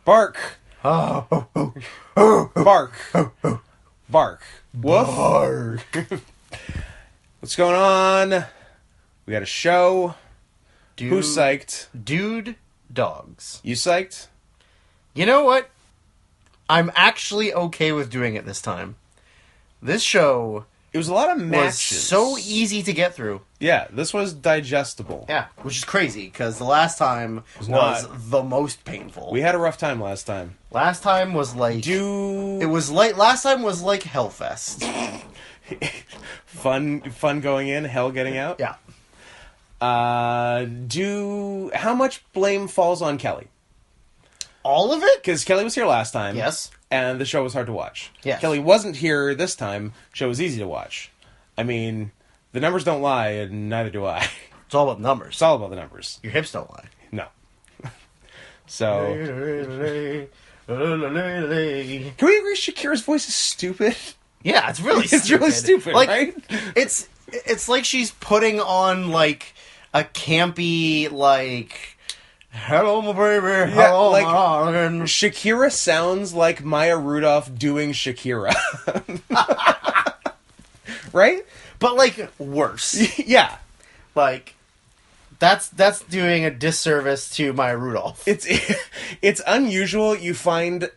Bark. Oh. Bark. Bark. Woof. Bark. What's going on? We got a show. Dude, Who's psyched? Dude, dogs. You psyched? You know what? I'm actually okay with doing it this time. This show It was a lot of was matches. so easy to get through. Yeah, this was digestible. Yeah, which is crazy, because the last time was not. the most painful. We had a rough time last time. Last time was like... Last time was like Hellfest. Fun going in, hell getting out? Yeah. How much blame falls on Kelly? All of it? Because Kelly was here last time. Yes. And the show was hard to watch. Yes. Kelly wasn't here this time. Show was easy to watch. I mean, the numbers don't lie, and neither do I. It's all about numbers. It's all about the numbers. Your hips don't lie. No. So... Can we agree Shakira's voice is stupid? Yeah, it's really stupid. It's really stupid, like, right? It's like she's putting on, like, a campy, like... Hello, my baby. Hello, like, my darling. Shakira sounds like Maya Rudolph doing Shakira. Right? But, like, worse. Yeah. Like, that's doing a disservice to Maya Rudolph. It's unusual you find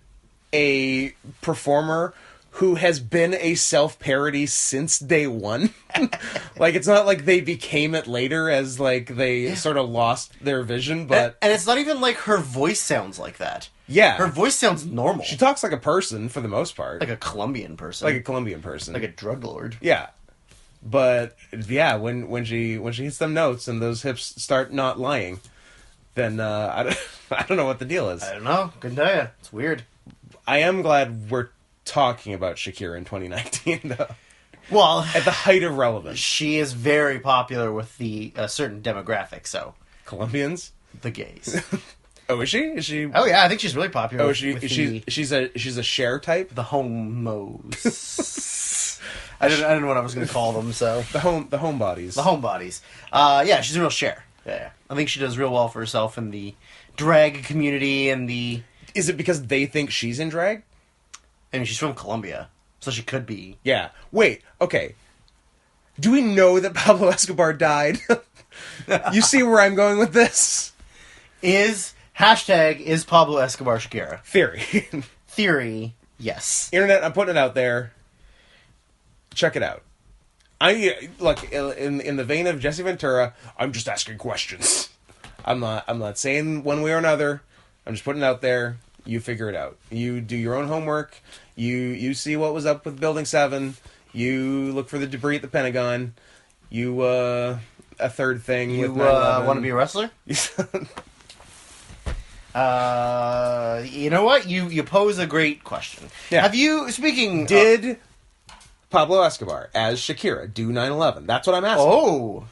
a performer who has been a self-parody since day one. Like, it's not like they became it later as, like, they sort of lost their vision, but... And it's not even like her voice sounds like that. Yeah. Her voice sounds normal. She talks like a person, for the most part. Like a Colombian person. Like a Colombian person. Like a drug lord. Yeah. But, yeah, when she hits them notes and those hips start not lying, then, I don't know what the deal is. I don't know. Couldn't tell you. It's weird. I am glad we're talking about Shakira in 2019, though. Well, At the height of relevance. she is very popular with the certain demographic, so... Colombians? The gays. Oh, is she? Is she? Oh, yeah, I think she's really popular Oh, with she's a share type? the homos. I didn't know what I was going to call them, so... The homebodies. The homebodies. Yeah, she's a real share. Yeah. I think she does real well for herself in the drag community and the... Is it because they think she's in drag? I mean, she's from Colombia, so she could be. Yeah. Wait, okay. Do we know that Pablo Escobar died? You see where I'm going with this? Is Pablo Escobar Shakira? Theory. Theory, yes. Internet, I'm putting it out there. Check it out. Look, in the vein of Jesse Ventura, I'm just asking questions. I'm not saying one way or another. I'm just putting it out there. You figure it out. You do your own homework. You see what was up with Building 7. You look for the debris at the Pentagon. You, a third thing You with 9/11. want to be a wrestler? You know what? You pose a great question. Yeah. Have you, speaking... Did Pablo Escobar, as Shakira, do 9/11? That's what I'm asking. Oh.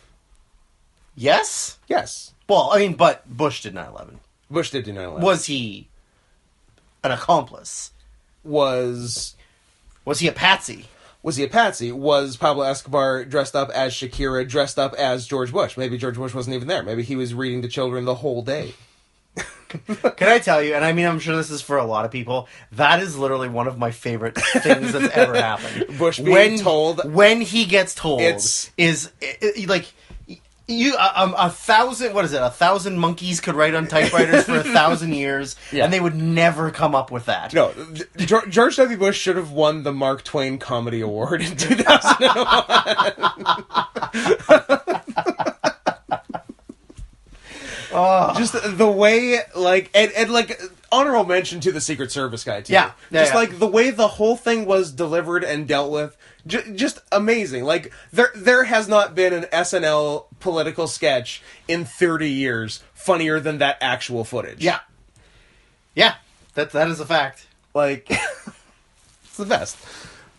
Yes? Yes. Well, I mean, but Bush did 9/11. Bush did do 9/11. Was he an accomplice? Was he a patsy? he a patsy? Was Pablo Escobar dressed up as Shakira, dressed up as George Bush? Maybe George Bush wasn't even there. Maybe he was reading to children the whole day. Can I tell you, and I mean, I'm sure this is for a lot of people, that is literally one of my favorite things that's ever happened. Bush being told... When he gets told, It's... like... a thousand monkeys could write on typewriters for 1,000 years, and they would never come up with that. No, George W. Bush should have won the Mark Twain Comedy Award in 2001. Just the way, like, and like, honorable mention to the Secret Service guy, too. Yeah. Like, the way the whole thing was delivered and dealt with, just amazing. Like, there has not been an SNL political sketch in 30 years funnier than that actual footage. Yeah. Yeah, that is a fact. Like, it's the best.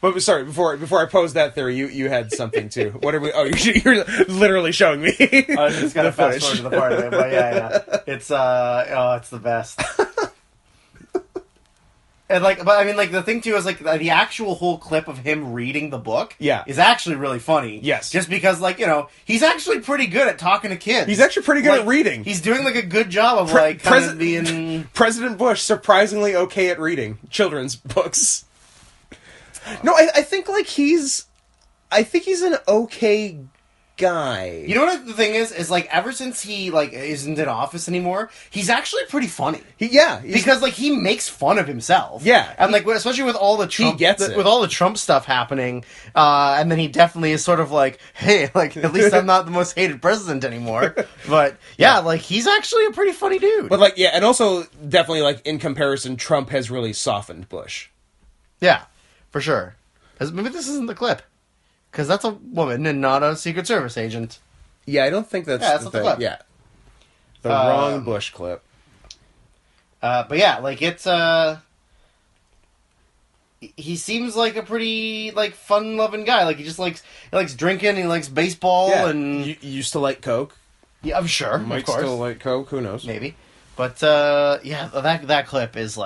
But sorry, before I posed that theory, you had something too. What are we? Oh, you're literally showing me. I just gotta fast forward to the part of it, but yeah, it's it's the best. And but I mean, the thing too is the actual whole clip of him reading the book, Yeah. is actually really funny. Yes. Just because he's actually pretty good at talking to kids. He's actually pretty good at reading. He's doing a good job of kind of being President Bush surprisingly okay at reading children's books. No, I think he's an okay guy. You know what the thing is ever since he isn't in office anymore, he's actually pretty funny. Because he makes fun of himself. Yeah, and especially with all the Trump, with all the Trump stuff happening, and then he definitely is sort of hey, at least I'm not the most hated president anymore. But he's actually a pretty funny dude. But and also definitely in comparison, Trump has really softened Bush. Yeah, for sure. Maybe this isn't the clip. Because that's a woman and not a Secret Service agent. Yeah, I don't think that's the thing. Clip. Yeah. The wrong Bush clip. But yeah, it's, he seems like a pretty, fun-loving guy. He just likes drinking, he likes baseball, and... You used to like Coke? Yeah, I'm sure, Might of course. still like Coke, who knows? Maybe. But, that clip is,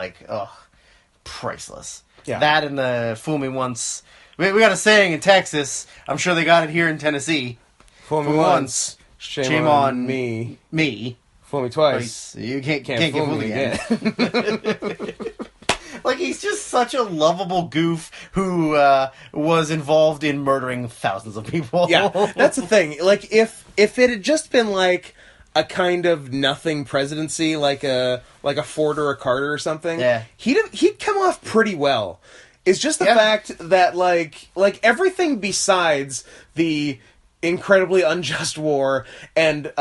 priceless. Yeah. That and the Fool Me Once... We got a saying in Texas. I'm sure they got it here in Tennessee. Fool me once, shame on me. Me. Fool me twice. You can't get fooled again. He's just such a lovable goof who was involved in murdering thousands of people. Yeah, that's the thing. If it had just been a kind of nothing presidency, like a Ford or a Carter or something, he'd come off pretty well. It's just the fact that, everything besides the incredibly unjust war and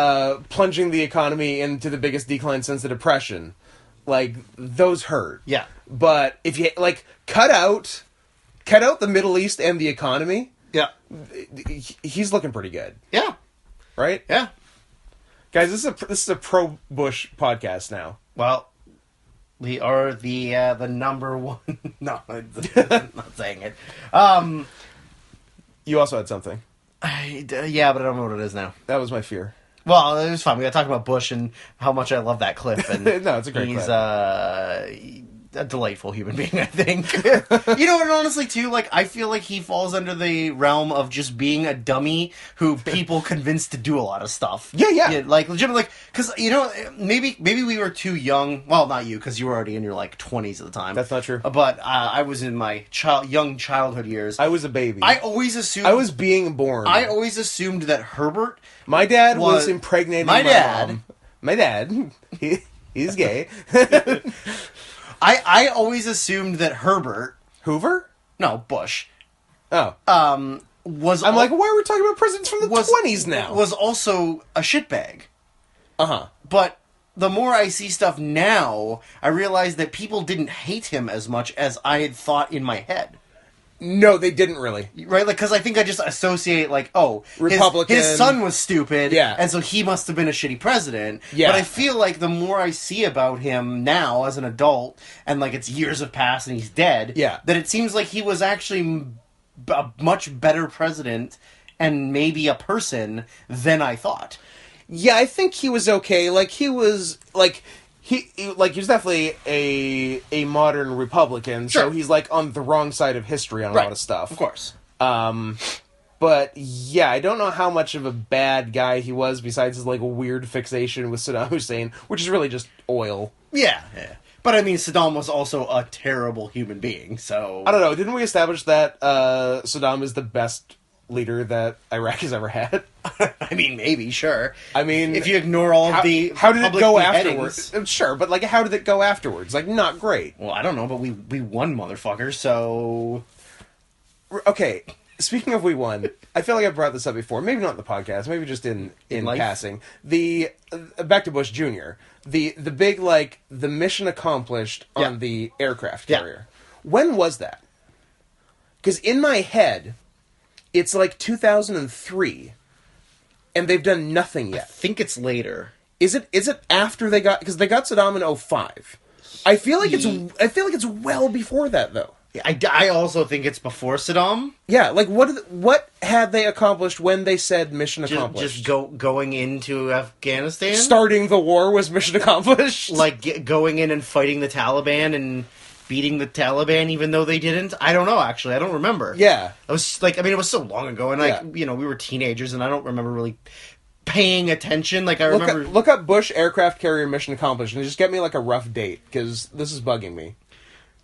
plunging the economy into the biggest decline since the Depression, those hurt. Yeah. But if you, cut out the Middle East and the economy, he's looking pretty good. Yeah. Right? Yeah. Guys, this is a pro-Bush podcast now. Well... We are the number one... No, I'm not saying it. You also had something. Yeah, but I don't know what it is now. That was my fear. Well, it was fun. We got to talk about Bush and how much I love that clip. And no, it's a great clip. He's a delightful human being, I think. You know, and honestly, too, I feel like he falls under the realm of just being a dummy who people convince to do a lot of stuff. Yeah. Legitimately, because, maybe we were too young. Well, not you, because you were already in your, 20s at the time. That's not true. But I was in my young childhood years. I was a baby. I always assumed... I was being born. I always assumed that Herbert... My dad was impregnating my mom. My dad. He's gay. I always assumed that Herbert... Hoover? No, Bush. Oh. Was... I'm why are we talking about presidents from the 20s now? Was also a shitbag. Uh-huh. But the more I see stuff now, I realize that people didn't hate him as much as I had thought in my head. No, they didn't really. Right? Because I think I just associate, Republican. His son was stupid, yeah, and so he must have been a shitty president. Yeah. But I feel like the more I see about him now as an adult, and, it's years have passed and he's dead, yeah, that it seems like he was actually a much better president and maybe a person than I thought. Yeah, I think he was okay. He was definitely a modern Republican, sure. So he's on the wrong side of history on a lot of stuff. Of course. But yeah, I don't know how much of a bad guy he was besides his weird fixation with Saddam Hussein, which is really just oil. Yeah. But I mean, Saddam was also a terrible human being, so... I don't know, didn't we establish that Saddam is the best leader that Iraq has ever had? I mean, maybe, sure. I mean... If you ignore all of the how did it go beheadings. afterwards? Sure, but how did it go afterwards? Not great. Well, I don't know, but we won, motherfucker, so... Okay, speaking of we won, I feel like I brought this up before. Maybe not in the podcast, maybe just in passing. The back to Bush Jr., the big, the mission accomplished on the aircraft carrier. Yeah. When was that? Because in my head... It's 2003, and they've done nothing yet. I think it's later. Is it after they got... Because they got Saddam in 2005. I feel like it's well before that, though. I also think it's before Saddam. Yeah, what had they accomplished when they said mission accomplished? Just going into Afghanistan? Starting the war was mission accomplished? Going in and fighting the Taliban and... beating the Taliban even though they didn't. I don't know, actually. I don't remember. Yeah. It was like, I mean, it was so long ago, and like, you know, we were teenagers, and I don't remember really paying attention. Like, I remember... Look up Bush aircraft carrier mission accomplished, and just get me like a rough date, because this is bugging me.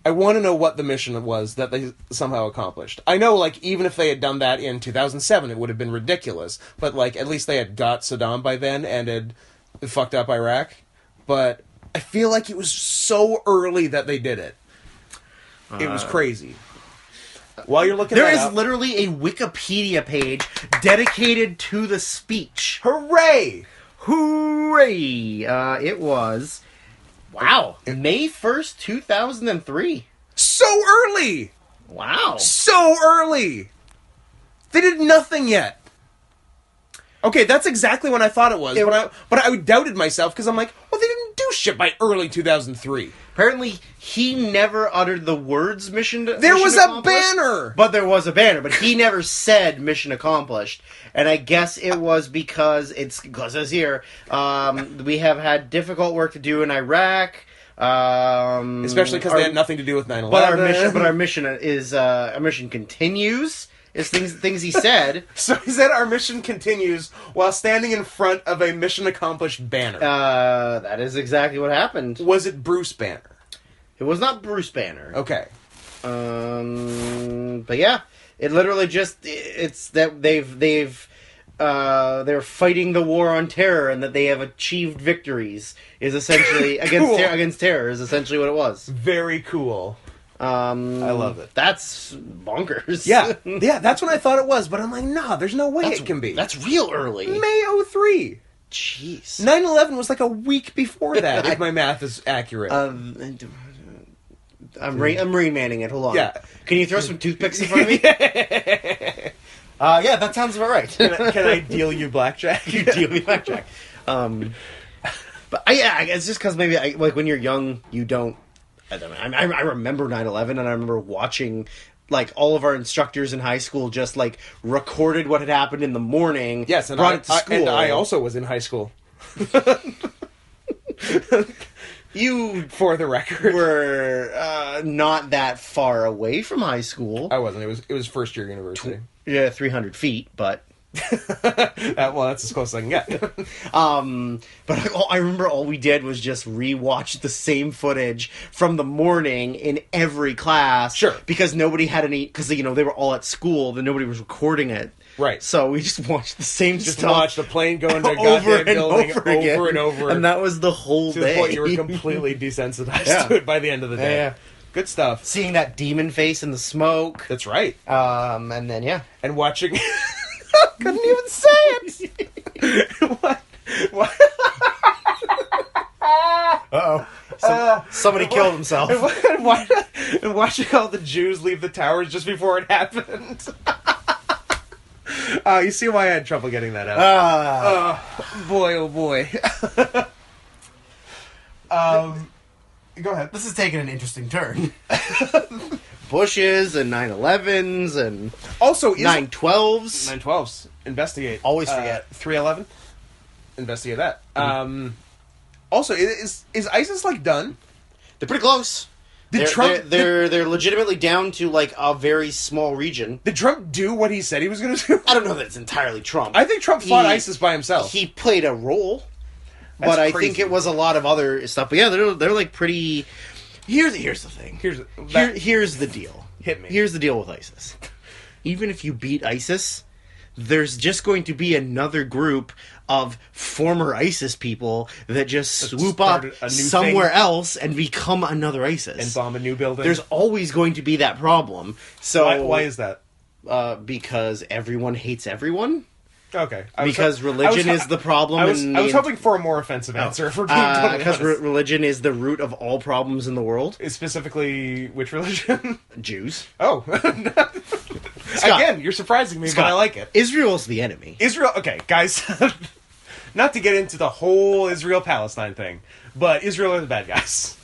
I want to know what the mission was that they somehow accomplished. I know, like, even if they had done that in 2007, it would have been ridiculous. But, like, at least they had got Saddam by then and had fucked up Iraq. But I feel like it was so early that they did it. It was crazy. While you're looking there that is up, literally a Wikipedia page dedicated to the speech. Hooray! Hooray! It was... Wow. May 1st, 2003. So early! Wow. So early! They did nothing yet. Okay, that's exactly when I thought it was. But I doubted myself because I'm like, well, they didn't do shit by early 2003. Apparently, he never uttered the words mission accomplished. There was a banner! But there was a banner, but he never said mission accomplished. And I guess it was because it's here. We have had difficult work to do in Iraq. Especially because they had nothing to do with 9/11. But our mission continues. Is things he said. So he said our mission continues while standing in front of a mission accomplished banner. That is exactly what happened. Was it Bruce Banner? It was not Bruce Banner. Okay. But yeah, it literally it's that they're fighting the war on terror and that they have achieved victories is essentially against terror is essentially what it was. Very cool. I love it. That's bonkers. Yeah, that's when I thought it was, but I'm like, nah, there's no way it can be. That's real early. May 03. Jeez. 9/11 was like a week before that, if my math is accurate. I'm Rain Manning it. Hold on. Yeah. Can you throw some toothpicks in front of me? Yeah, that sounds about right. Can I deal you blackjack? You deal me blackjack. But it's just because maybe like when you're young, you don't. I don't know. I remember 9/11, and I remember watching, like, all of our instructors in high school just, like, recorded what had happened in the morning. Yes, and brought it to school. And I also was in high school. You, for the record, were not that far away from high school. I wasn't. It was first year university. 300 feet, but... Well, that's as close as I can get. But I remember all we did was just rewatch the same footage from the morning in every class. Sure. Because nobody had any... Because, you know, they were all at school, then nobody was recording it. Right. So we just watched the same stuff. Just watched the plane go into a goddamn building over and over. And that was the whole day. To the point you were completely desensitized to it by the end of the day. Yeah. Good stuff. Seeing that demon face in the smoke. That's right. And then, yeah. And watching... Couldn't even say it. What? Uh-oh. Somebody killed himself. And watching all the Jews leave the towers just before it happened. You see why I had trouble getting that out. Boy, oh boy. Go ahead. This is taking an interesting turn. Bushes and 9/11s and also 9/12s. 9/12s. Investigate. Always forget. 3/11. Investigate that. Also, is ISIS like done? They're pretty close. They're legitimately down to like a very small region. Did Trump do what he said he was going to do? I don't know that it's entirely Trump. I think Trump fought ISIS by himself. He played a role, but I think it was a lot of other stuff. But yeah, they're like pretty. Here's the thing. Here's the deal. Hit me. Here's the deal with ISIS. Even if you beat ISIS, there's just going to be another group of former ISIS people that just swoop up somewhere else and become another ISIS. And bomb a new building. There's always going to be that problem. So why is that? Because everyone hates everyone. Okay. Because religion is the problem. I was hoping for a more offensive answer. For being totally honest. Because religion is the root of all problems in the world. Specifically, which religion? Jews. Oh. Again, you're surprising me, but I like it. Israel's the enemy. Israel, okay, guys. Not to get into the whole Israel-Palestine thing, but Israel are the bad guys.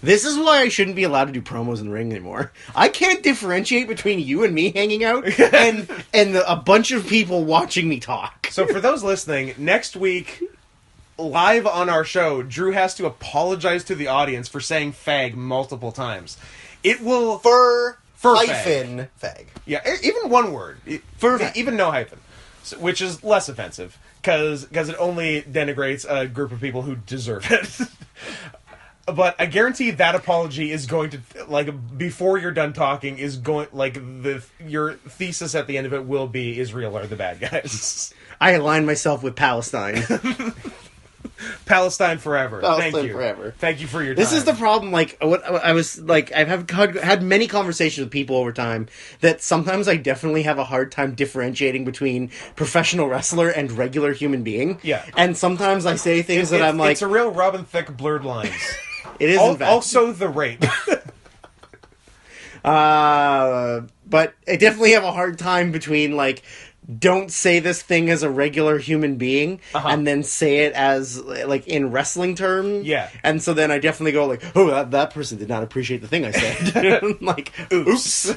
This is why I shouldn't be allowed to do promos in the ring anymore. I can't differentiate between you and me hanging out and a bunch of people watching me talk. So for those listening, next week, live on our show, Drew has to apologize to the audience for saying fag multiple times. It will... Fur fag. hyphen fag. Yeah, even one word. Fur fag. Even no hyphen. So, which is less offensive, because it only denigrates a group of people who deserve it. But I guarantee that apology is going to, like, before you're done talking, is going, like, your thesis at the end of it will be Israel are the bad guys. I align myself with Palestine. Palestine forever. Palestine Thank you. forever. Thank you for your time. This is the problem, like, what I was, like, I've had many conversations with people over time that sometimes I definitely have a hard time differentiating between professional wrestler and regular human being. Yeah. And sometimes I say things that I'm like... It's a real Robin Thicke blurred lines. It is, in fact. Also the rape. But I definitely have a hard time between, like, don't say this thing as a regular human being, and then say it as, like, in wrestling terms. Yeah. And so then I definitely go, like, oh, that person did not appreciate the thing I said. Like, oops.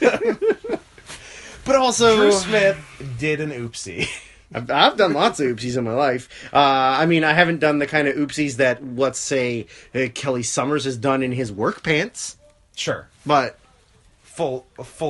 But also... Drew Smith did an oopsie. I've done lots of oopsies in my life. I mean, I haven't done the kind of oopsies that, let's say, Kelly Summers has done in his work pants. Sure. But... Full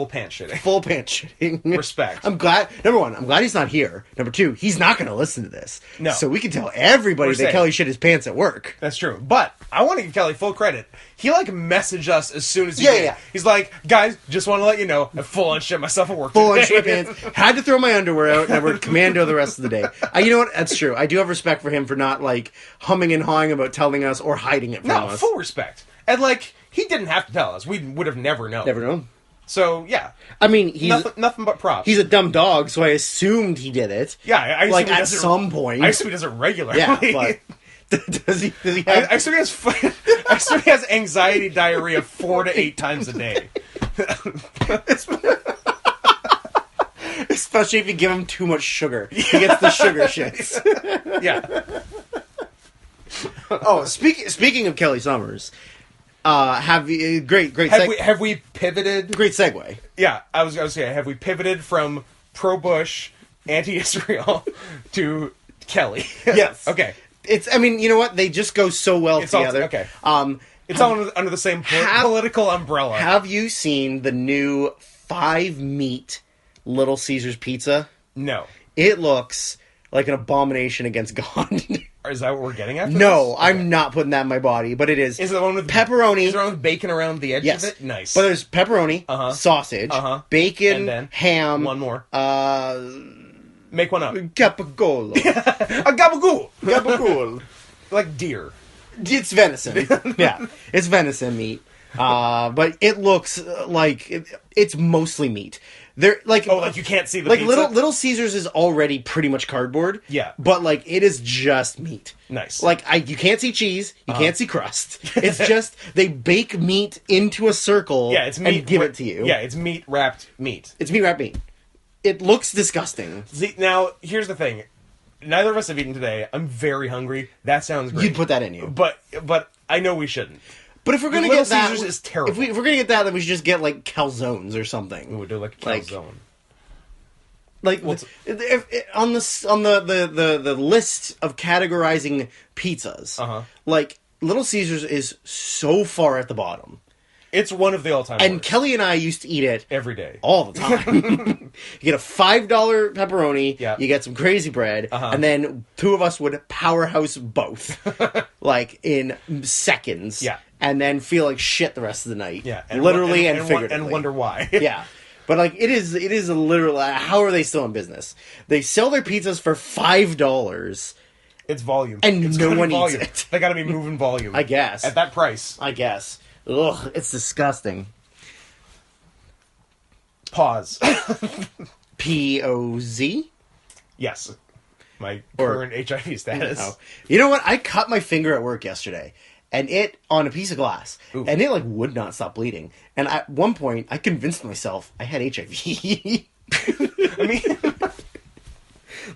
pant shitting. Full pant shitting. Respect. I'm glad, number one, I'm glad he's not here. Number two, he's not going to listen to this. No. So we can tell everybody that Kelly shit his pants at work. That's true. But I want to give Kelly full credit. He, like, messaged us as soon as he did. He's like, guys, just want to let you know, I full on shit myself at work Full today. on shit pants. Had to throw my underwear out, and I worked commando the rest of the day. You know what? That's true. I do have respect for him for not, like, humming and hawing about telling us or hiding it from us. No, full respect. And, like, he didn't have to tell us. We would have never known. Never known. So, yeah. I mean, he's... Nothing but props. He's a dumb dog, so I assumed he did it. Yeah, I assume like, he at does it, some point. I assume he does it regularly. Yeah, but... Does he have... I assume he has anxiety diarrhea 4 to 8 times a day. Especially if you give him too much sugar. He gets the sugar shits. Yeah. Oh, speaking of Kelly Summers... great have we pivoted? Great segue. Yeah, I was saying, have we pivoted from pro-Bush, anti-Israel to Kelly? Yes. Okay. I mean, you know what? They just go so well together. Okay. It's all under the same political umbrella. Have you seen the new 5-meat Little Caesars pizza? No. It looks like an abomination against God. Is that what we're getting at? No, okay. I'm not putting that in my body, but it is. Is it the one with pepperoni? Is there one with bacon around the edge of it? Nice. But there's pepperoni, sausage, bacon, and then ham. One more. Make one up. Gabagool. A gabagool. Gabagool. Like deer. It's venison. Yeah, it's venison meat. But it looks like it's mostly meat. They're like you can't see the like pizza? Little Caesars is already pretty much cardboard. Yeah, but like it is just meat. Nice. Like you can't see cheese, you can't see crust. It's just they bake meat into a circle. Yeah, it's meat and give it to you. Yeah, it's meat wrapped meat. It's meat wrapped meat. It looks disgusting. See, now here's the thing. Neither of us have eaten today. I'm very hungry. That sounds great. You'd put that in you, but I know we shouldn't. But if we're gonna get that, Caesars is terrible. If we're gonna get that, then we should just get like calzones or something. We would do like a calzone. Like on the list of categorizing pizzas, like Little Caesars is so far at the bottom. It's one of the all-time. And worst. Kelly and I used to eat it every day, all the time. You get a $5 pepperoni, yeah. You get some crazy bread, and then two of us would powerhouse both, like in seconds. Yeah. And then feel like shit the rest of the night. Yeah, literally and figuratively, and wonder why. Yeah, but like it is a literal. How are they still in business? They sell their pizzas for $5. It's volume, and no one eats it. They got to be moving volume. I guess at that price. I guess. Ugh, it's disgusting. Pause. P-O-Z? Yes. My current HIV status. No. You know what? I cut my finger at work yesterday. And it, on a piece of glass. Ooh. And it, like, would not stop bleeding. And at one point, I convinced myself I had HIV. I mean...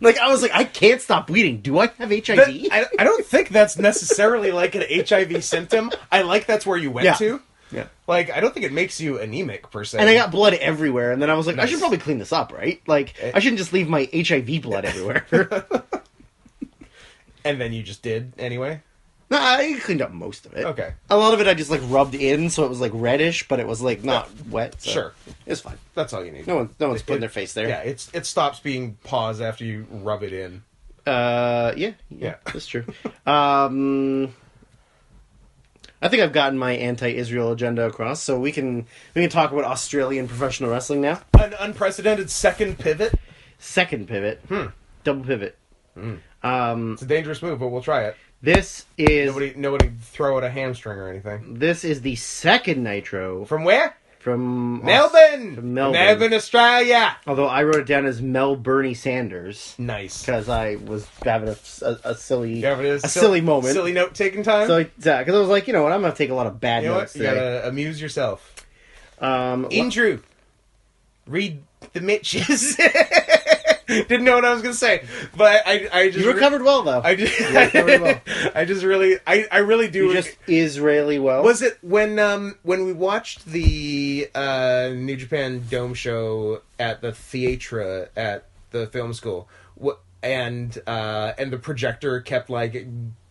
Like, I was like, I can't stop bleeding. Do I have HIV? I don't think that's necessarily like an HIV symptom. I like that's where you went to. Yeah. Like, I don't think it makes you anemic, per se. And I got blood everywhere. And then I was like, nice. I should probably clean this up, right? Like, I shouldn't just leave my HIV blood everywhere. And then you just did, anyway? No, I cleaned up most of it. Okay. A lot of it I just, like, rubbed in, so it was, like, reddish, but it was, like, not wet. So Sure. It's fine. That's all you need. No one's putting their face there. Yeah, it stops being paws after you rub it in. Yeah, that's true. I think I've gotten my anti-Israel agenda across, so we can talk about Australian professional wrestling now. An unprecedented second pivot. Second pivot. Double pivot. It's a dangerous move, but we'll try it. This is... Nobody throw out a hamstring or anything. This is the second Nitro. From where? From Melbourne! From Melbourne. Melbourne, Australia! Although I wrote it down as Mel Bernie Sanders. Nice. Because I was having a silly silly moment. Silly note-taking time? So, because I was like, you know what, I'm going to take a lot of bad notes today. You gotta amuse yourself. Andrew, read the Mitches. Didn't know what I was going to say, but I just... You recovered well, though. I really do... You just Israeli well. Was it when we watched the New Japan Dome show at the theatre at the film school, and the projector kept, like,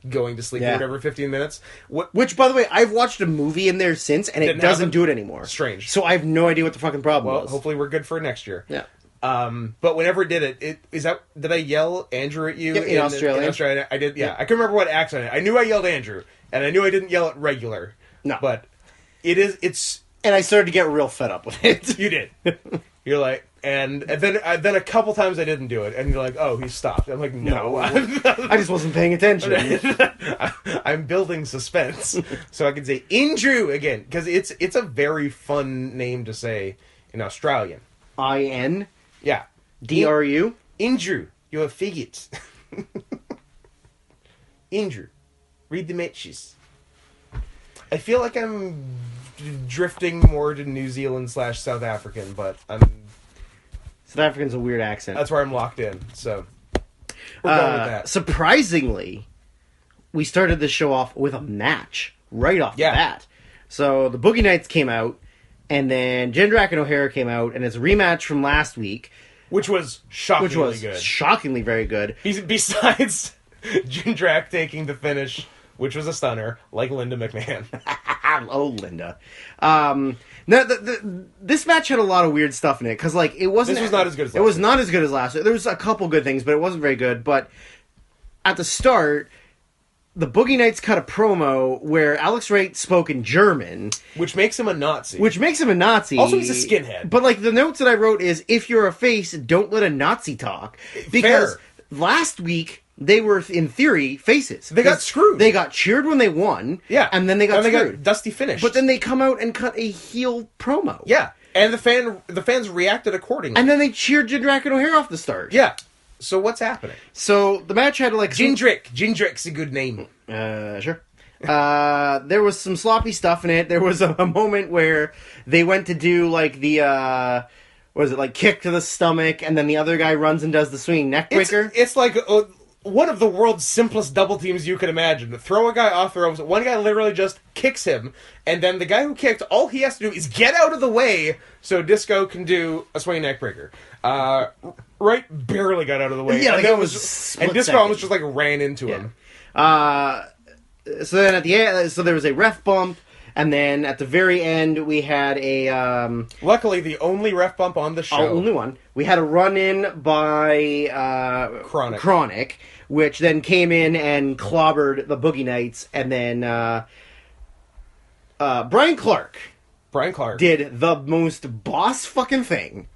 going to sleep or whatever, 15 minutes? Which, by the way, I've watched a movie in there since, and it doesn't do it anymore. Strange. So I have no idea what the fucking problem was. Well, hopefully we're good for next year. Yeah. But whenever it did did I yell Andrew at you in Australia? In Australia, I did. Yeah, I couldn't remember what accent. I knew I yelled Andrew, and I knew I didn't yell it regular. No, but it's. And I started to get real fed up with it. You did. You're like, and then a couple times I didn't do it, and you're like, oh, he stopped. I'm like, no. I just wasn't paying attention. I'm building suspense so I can say Andrew again, because it's a very fun name to say in Australian. I-N. Yeah. D-R-U? Andrew, you're a faggot. Andrew, read the matches. I feel like I'm drifting more to New Zealand / South African, but South African's a weird accent. That's where I'm locked in, so we're going with that. Surprisingly, we started the show off with a match right off the bat. So the Boogie Nights came out, and then Jindrak and O'Hara came out, and it's a rematch from last week. Which was shockingly good. Shockingly very good. Besides Jindrak taking the finish, which was a stunner, like Linda McMahon. Oh, Linda. This match had a lot of weird stuff in it, because like, it wasn't... This was not as good as last week. It was not as good as last week. There was a couple good things, but it wasn't very good. But at the start... The Boogie Nights cut a promo where Alex Wright spoke in German. Which makes him a Nazi. Also, he's a skinhead. But, like, the notes that I wrote is, if you're a face, don't let a Nazi talk. Because last week, they were, in theory, faces. They got screwed. They got cheered when they won. Yeah. And then they got screwed. They got dusty finished. But then they come out and cut a heel promo. Yeah. And the fans reacted accordingly. And then they cheered Jindrak and O'Hara off the start. Yeah. So what's happening? So the match had like... Jindrak's a good name. Sure. There was some sloppy stuff in it. There was a moment where they went to do like the... kick to the stomach, and then the other guy runs and does the swinging neckbreaker? It's like one of the world's simplest double teams you can imagine. Throw a guy off the ropes. One guy literally just kicks him, and then the guy who kicked, all he has to do is get out of the way so Disco can do a swinging neckbreaker. Wright barely got out of the way. Yeah, and Disco almost just like ran into him. So then at the end, so there was a ref bump, and then at the very end we had a... Luckily, the only ref bump on the show. Only one. We had a run-in by Chronic, which then came in and clobbered the Boogie Nights, and then Brian Clark did the most boss fucking thing.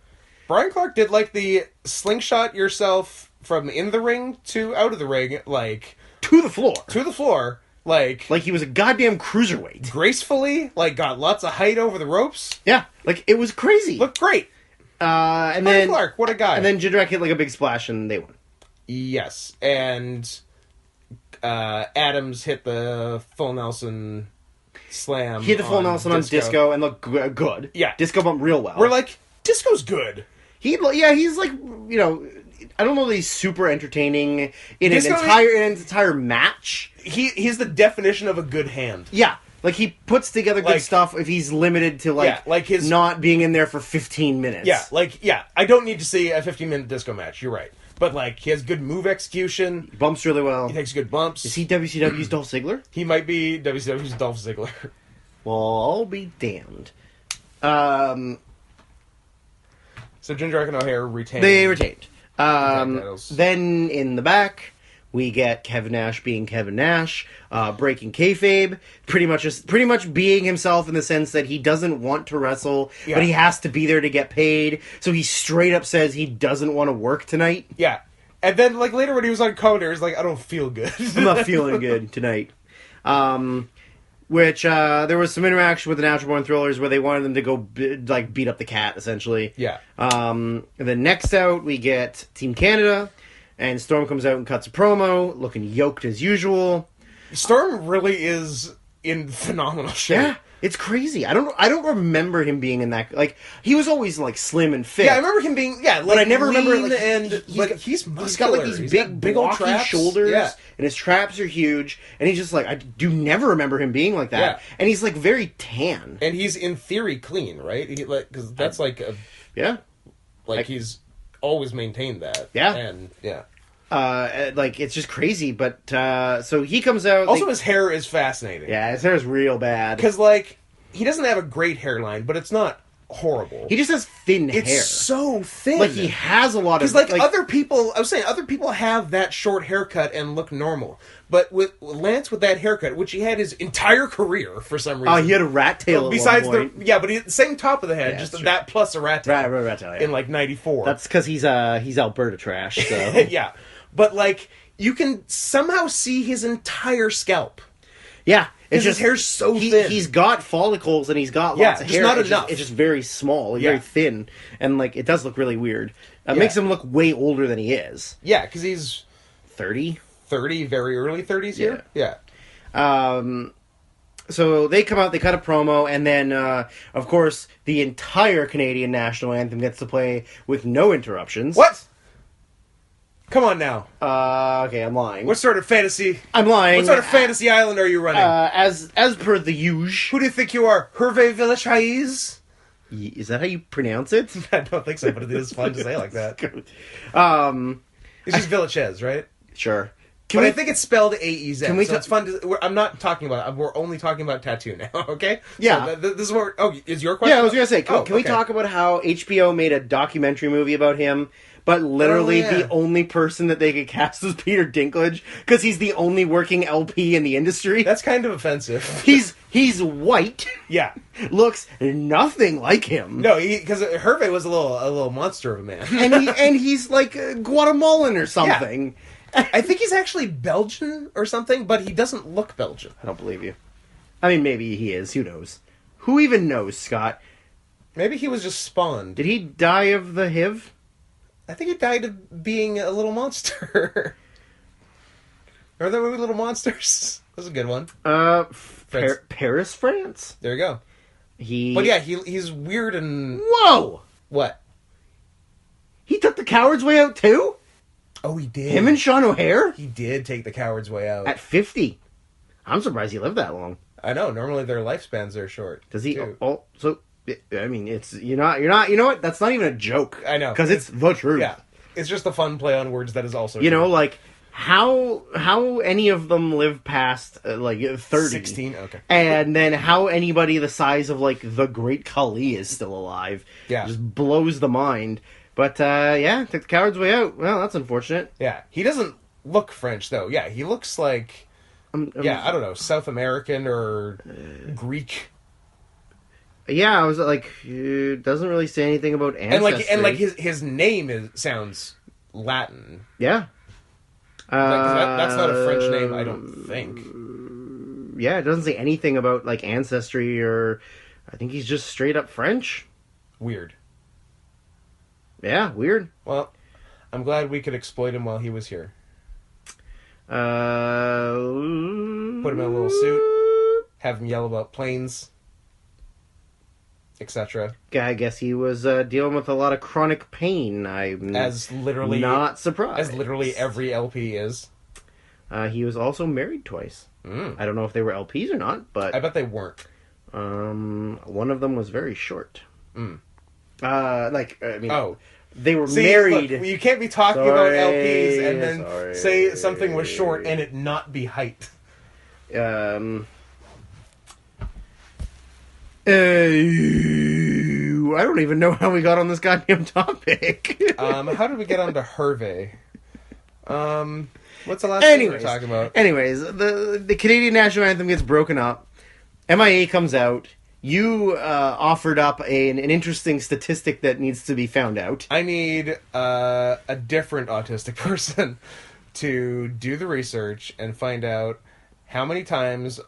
Brian Clark did like the slingshot yourself from in the ring to out of the ring, like... To the floor. Like he was a goddamn cruiserweight. Gracefully, like got lots of height over the ropes. Yeah, like it was crazy. Looked great. And Brian then Clark, what a guy. And then Jindrak hit like a big splash and they won. Yes, and Adams hit the full Nelson slam. He hit the full Nelson on Disco and looked good. Yeah. Disco bumped real well. We're like, Disco's good. He's like, you know, I don't know that he's super entertaining in an entire match. He's the definition of a good hand. Yeah. Like, he puts together good stuff if he's limited to, his not being in there for 15 minutes. Yeah, I don't need to see a 15-minute Disco match. You're right. But, like, he has good move execution. He bumps really well. He takes good bumps. Is he WCW's Dolph Ziggler? He might be WCW's Dolph Ziggler. Well, I'll be damned. So Jindrak and O'Haire retained. They retained. Then in the back, we get Kevin Nash being Kevin Nash, breaking kayfabe, pretty much being himself in the sense that he doesn't want to wrestle, but he has to be there to get paid. So he straight up says he doesn't want to work tonight. Yeah, and then like later when he was on commentary, he's like, "I don't feel good. I'm not feeling good tonight." Which there was some interaction with the Natural Born Thrillers where they wanted them to go beat up the cat essentially. Yeah. And then next out we get Team Canada. And Storm comes out and cuts a promo, looking yoked as usual. Storm really is in phenomenal shape. Yeah, it's crazy. I don't remember him being in that. Like, he was always like slim and fit. Yeah, I remember him being but I never remember like, he's muscular. He's got like these big old shoulders, and his traps are huge. And he's just like, I do never remember him being like that. Yeah. And he's like very tan. And he's in theory clean, right? Because that's like he's always maintained that. Yeah. And it's just crazy, but so he comes out. Also, his hair is fascinating. Yeah, his hair is real bad. Because, like, he doesn't have a great hairline, but it's not horrible. He just has thin hair. It's so thin. Like, he has a lot of... Because, like, other people have that short haircut and look normal. But with Lance, with that haircut, which he had his entire career for some reason. Oh, he had a rat tail besides but he had the same top of the head, just that plus a rat tail. Rat tail, yeah. In, like, 94. That's because he's Alberta trash, so... Yeah. But, like, you can somehow see his entire scalp. Yeah. It's just, his hair's so thin. He's got follicles and he's got lots of hair. Not enough. It's just very small, very thin. And, like, it does look really weird. It makes him look way older than he is. Yeah, because he's... 30? 30, very early 30s here? Yeah. So they come out, they cut a promo, and then, of course, the entire Canadian national anthem gets to play with no interruptions. What? Come on now. Okay, I'm lying. What sort of fantasy... I'm lying. What sort of fantasy island are you running? As per the usual. Who do you think you are? Hervé Villechaize? Is that how you pronounce it? I don't think so, but it is fun to say like that. It's just Villechaize, right? Sure. I think it's spelled A-E-Z. Can we it's fun to... I'm not talking about it. We're only talking about tattoo now, okay? Yeah. So this is what... is your question? Yeah, I was going to say, can we talk about how HBO made a documentary movie about him, but literally the only person that they could cast was Peter Dinklage, because he's the only working LP in the industry? That's kind of offensive. He's white. Yeah. Looks nothing like him. No, because Hervé was a little monster of a man. and he's like Guatemalan or something. Yeah. I think he's actually Belgian or something, but he doesn't look Belgian. I don't believe you. I mean, maybe he is. Who knows? Who even knows, Scott? Maybe he was just spawned. Did he die of the HIV? I think he died of being a little monster. Remember that movie, Little Monsters? That was a good one. Paris, France? There you go. But yeah, he's weird and... Whoa! What? He took the coward's way out, too? Oh, he did. Him and Sean O'Haire? He did take the coward's way out. At 50. I'm surprised he lived that long. I know. Normally their lifespans are short. Does he... So, I mean, it's... You know what? That's not even a joke. I know. Because it's the truth. Yeah. It's just a fun play on words that is also true. Know, like... How any of them live past, 30? 16? Okay. And then how anybody the size of, like, the Great Khali is still alive. Yeah. Just blows the mind. But, took the coward's way out. Well, that's unfortunate. Yeah. He doesn't look French, though. Yeah, he looks like... I don't know, South American or Greek. Yeah, I was like, doesn't really say anything about ancestry. And his name sounds Latin. Yeah. That's not a French name, I don't think. Yeah, it doesn't say anything about, like, ancestry or... I think he's just straight up French. Weird. Yeah, weird. Well, I'm glad we could exploit him while he was here. Put him in a little suit, have him yell about planes, etc. I guess he was dealing with a lot of chronic pain. I'm not surprised. As literally every LP is. He was also married twice. I don't know if they were LPs or not, but... I bet they weren't. One of them was very short. They were married. Look, you can't be talking about LPs and then say something was short and it not be height. I don't even know how we got on this goddamn topic. How did we get onto Hervé? What's the last thing we were talking about? Anyways, the Canadian national anthem gets broken up. MIA comes out. You offered up an interesting statistic that needs to be found out. I need a different autistic person to do the research and find out how many times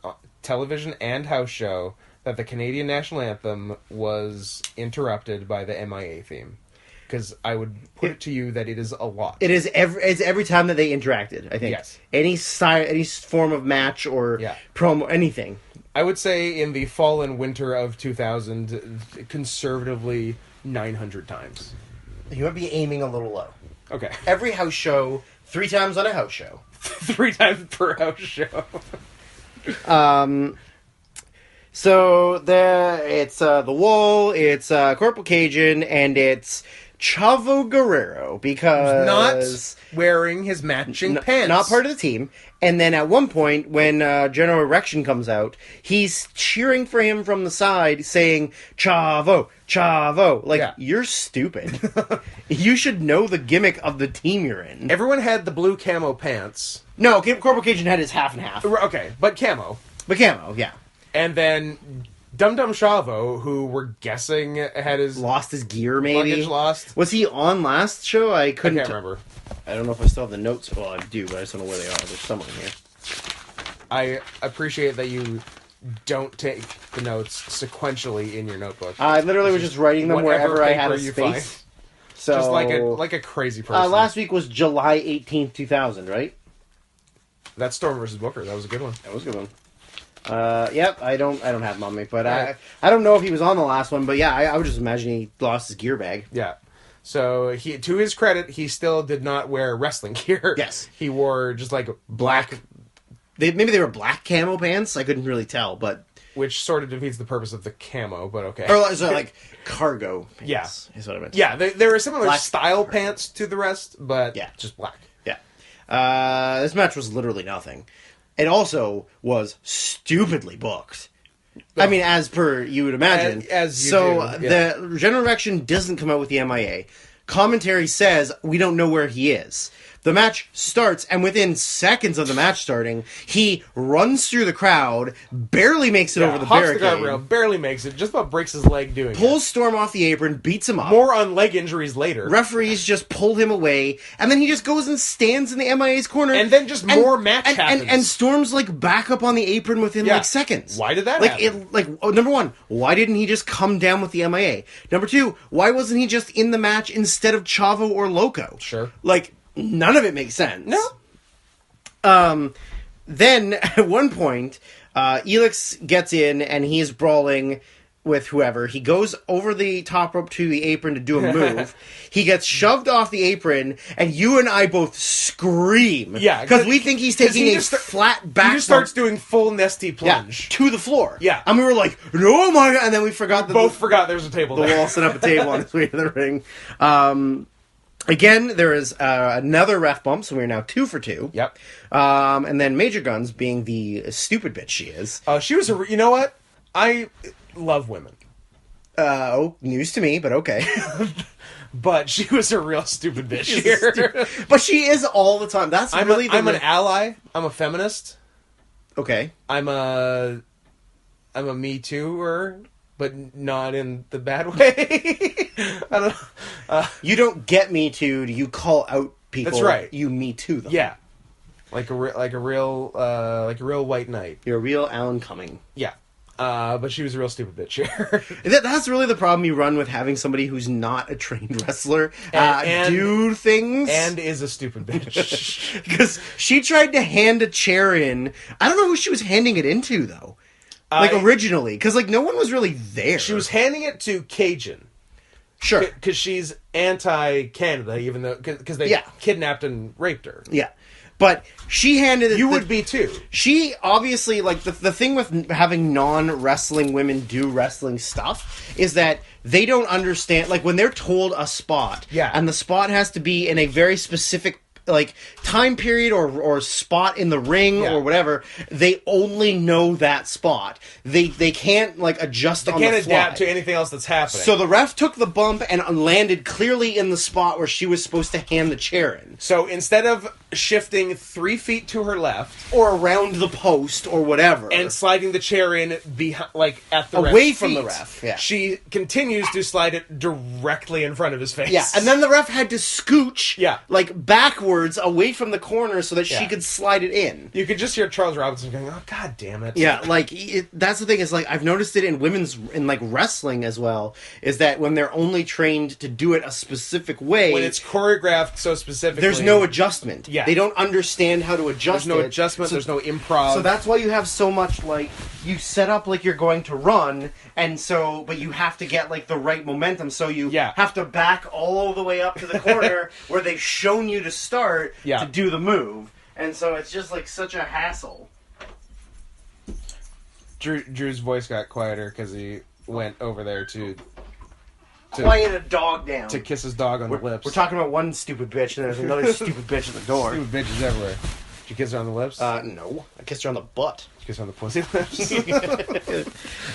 television and house show that the Canadian national anthem was interrupted by the MIA theme. Because I would put it to you that it is a lot. It's every time that they interacted, I think. Yes. Any form of match or promo, anything. I would say in the fall and winter of 2000, conservatively 900 times. You might be aiming a little low. Okay. Every house show, 3 times on a house show. 3 times per house show. So it's The Wall, it's Corporal Cajun, and it's Chavo Guerrero, because... not wearing his matching pants. Not part of the team. And then at one point, when General Erection comes out, he's cheering for him from the side, saying, Chavo, Chavo. Like, you're stupid. You should know the gimmick of the team you're in. Everyone had the blue camo pants. No, Corporal Cajun had his half and half. Okay, but camo. But camo, yeah. And then Dum Dum Chavo, who we're guessing had his... lost his gear, maybe? Luggage lost. Was he on last show? I can't remember. I don't know if I still have the notes. Well, I do, but I just don't know where they are. There's some in here. I appreciate that you don't take the notes sequentially in your notebook. I literally was just writing them wherever I had a space. Find. So, just like a crazy person. Last week was July 18th, 2000, right? That's Storm vs. Booker. That was a good one. That was a good one. Yep, I don't have them on me, but right. I don't know if he was on the last one, but yeah, I would just imagine he lost his gear bag. Yeah. So to his credit, he still did not wear wrestling gear. Yes. He wore just like black. Maybe they were black camo pants. I couldn't really tell, but which sort of defeats the purpose of the camo. But okay. Or so like cargo pants. Yeah, is what I meant. Yeah, there were similar style pants to the rest, but just black. Yeah. This match was literally nothing. It also was stupidly booked. I mean, as per you would imagine. As you do, the General Erection doesn't come out with the MIA. Commentary says we don't know where he is. The match starts, and within seconds of the match starting, he runs through the crowd, barely makes it over the barricade. The guardrail, barely makes it, just about breaks his leg doing it. Pulls Storm off the apron, beats him up. More on leg injuries later. Referees just pull him away, and then he just goes and stands in the MIA's corner. And then just more match happens. And Storm's like back up on the apron within like seconds. Why did that happen? Number one, why didn't he just come down with the MIA? Number two, why wasn't he just in the match instead of Chavo or Loco? Sure. None of it makes sense. No. Then, at one point, Elix gets in, and he's brawling with whoever. He goes over the top rope to the apron to do a move. He gets shoved off the apron, and you and I both scream. Yeah. Because we think he's taking a flat back. He just starts doing full nesty plunge. To the floor. Yeah. And we were like, oh my god, and then we forgot that both forgot there's a table there. The Wall set up a table on his way to the ring. Again, there is another ref bump, so we're now 2 for 2. Yep. And then Major Guns, being the stupid bitch she is. She was you know what? I love women. News to me, but okay. But she was a real stupid bitch here. But she is all the time. I'm an ally. I'm a feminist. Okay. I'm a Me Too-er, but not in the bad way. I don't know. You don't get Me Too. You call out people. That's right. You Me Too them. Yeah. Like a real white knight. You're a real Alan Cumming. Yeah. But she was a real stupid bitch here. That's really the problem you run with having somebody who's not a trained wrestler do things. And is a stupid bitch. Because she tried to hand a chair in. I don't know who she was handing it into, though. Originally. Because, no one was really there. She was handing it to Cajun. Sure. Because she's anti-Canada, even though... Because they kidnapped and raped her. Yeah. But she handed it... You would be, too. She, obviously, like, the thing with having non-wrestling women do wrestling stuff is that they don't understand... Like, when they're told a spot, and the spot has to be in a very specific, like, time period or spot in the ring or whatever, they only know that spot. They can't, like, adjust on the fly. They can't adapt to anything else that's happening. So the ref took the bump and landed clearly in the spot where she was supposed to hand the chair in. So instead of shifting 3 feet to her left... Or around the post or whatever. And sliding the chair in behind, like, at the away ref's from feet, the ref. Yeah. She continues to slide it directly in front of his face. Yeah, and then the ref had to scooch, like, backwards away from the corner so that she could slide it in. You could just hear Charles Robinson going, oh, God damn it. Yeah, like, that's the thing, is, like, I've noticed it in like, wrestling as well, is that when they're only trained to do it a specific way... When it's choreographed so specifically... There's no adjustment. Yeah. They don't understand how to adjust There's no adjustment, there's no improv. So that's why you have so much, like, you set up like you're going to run, and so, but you have to get, like, the right momentum, so you have to back all the way up to the corner where they've shown you to start to do the move. And so it's just, like, such a hassle. Drew's voice got quieter because he went over there to quiet a dog down. To kiss his dog on the lips. We're talking about one stupid bitch, and there's another stupid bitch at the door. Stupid bitches everywhere. Did you kiss her on the lips? No. I kissed her on the butt. Did you kiss her on the pussy lips?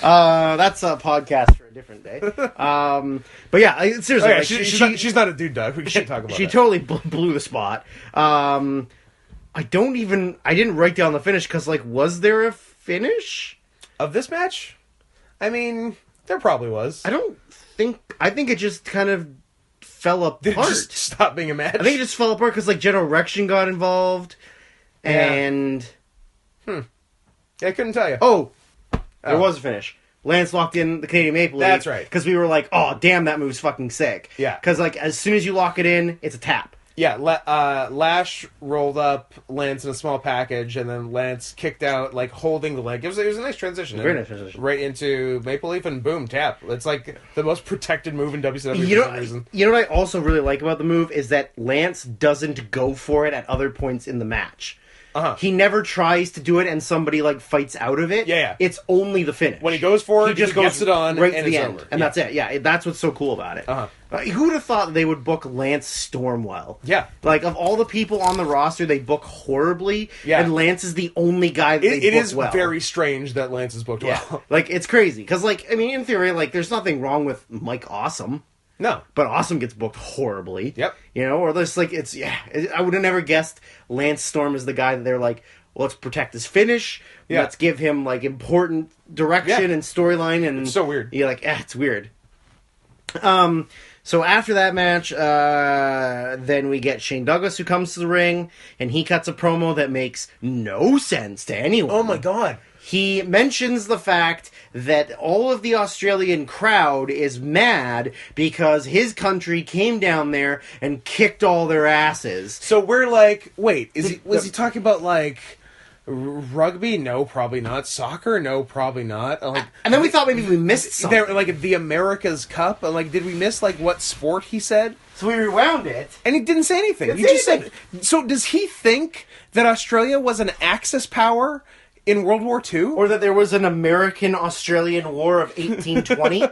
That's a podcast for a different day. But yeah, seriously. Okay, like, she's not a dude dog. We should talk about She totally blew the spot. I didn't write down the finish, because, like, was there a finish? Of this match? I mean, there probably was. I think it just kind of fell apart. Did it just stop being a match? I think it just fell apart because, like, General Erection got involved, and... Yeah, I couldn't tell you. Oh, there was a finish. Lance locked in the Canadian Maple Leaf. That's right. Because we were like, oh, damn, that move's fucking sick. Yeah. Because, like, as soon as you lock it in, it's a tap. Yeah, Lash rolled up Lance in a small package, and then Lance kicked out, like, holding the leg. It was a nice transition. Very nice transition. Right into Maple Leaf, and boom, tap. It's, like, the most protected move in WCW for some reason. You know what I also really like about the move is that Lance doesn't go for it at other points in the match. He never tries to do it and somebody, like, fights out of it. Yeah. It's only the finish. When he goes for it, he just gets it on, right and to the it's end. over. And that's it. Yeah, that's what's so cool about it. Who would have thought they would book Lance Storm well? Yeah. Like, of all the people on the roster, they book horribly, and Lance is the only guy that they book well. It is very strange that Lance is booked well. Like, it's crazy. Because, like, I mean, in theory, like, there's nothing wrong with Mike Awesome. No. But Awesome gets booked horribly. Yep. You know, or there's, like, I would have never guessed Lance Storm is the guy that they're like, well, let's protect his finish. Yeah. Let's give him, like, important direction and storyline. And it's so weird. You're like, it's weird. So after that match, then we get Shane Douglas, who comes to the ring, and he cuts a promo that makes no sense to anyone. Oh my god. He mentions the fact that all of the Australian crowd is mad because his country came down there and kicked all their asses. So we're like, wait, was he talking about, like, rugby? No, probably not. Soccer? No, probably not. Like, and then we thought maybe we missed something. Like, the America's Cup? Like, did we miss, like, what sport he said? So we rewound it. And he didn't say anything. He just said... So does he think that Australia was an Axis power in World War II? Or that there was an American-Australian War of 1820?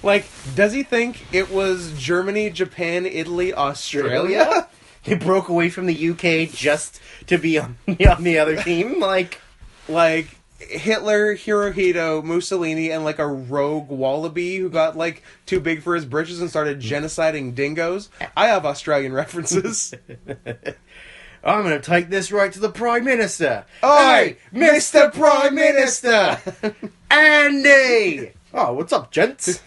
Like, does he think it was Germany, Japan, Italy, Australia? They broke away from the UK just to be on the other team? Like Hitler, Hirohito, Mussolini, and, like, a rogue wallaby who got, like, too big for his britches and started genociding dingoes. I have Australian references. I'm going to take this right to the Prime Minister. Oi, Mr. Prime Minister! Andy! Oh, what's up, gents?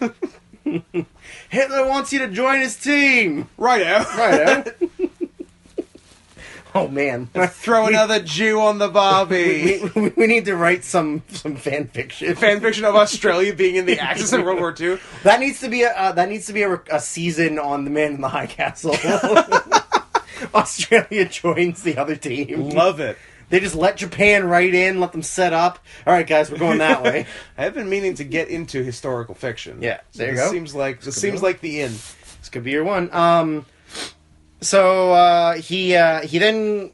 Hitler wants you to join his team. Righto. Oh, man. Throw another Jew on the Barbie. We need to write some fan fiction. Fan fiction of Australia being in the Axis in World War II. That needs to be a season on The Man in the High Castle. Australia joins the other team. Love it. They just let Japan right in, let them set up. All right, guys, we're going that way. I have been meaning to get into historical fiction. Yeah, there you go. Seems like the in. This could be your one. So he then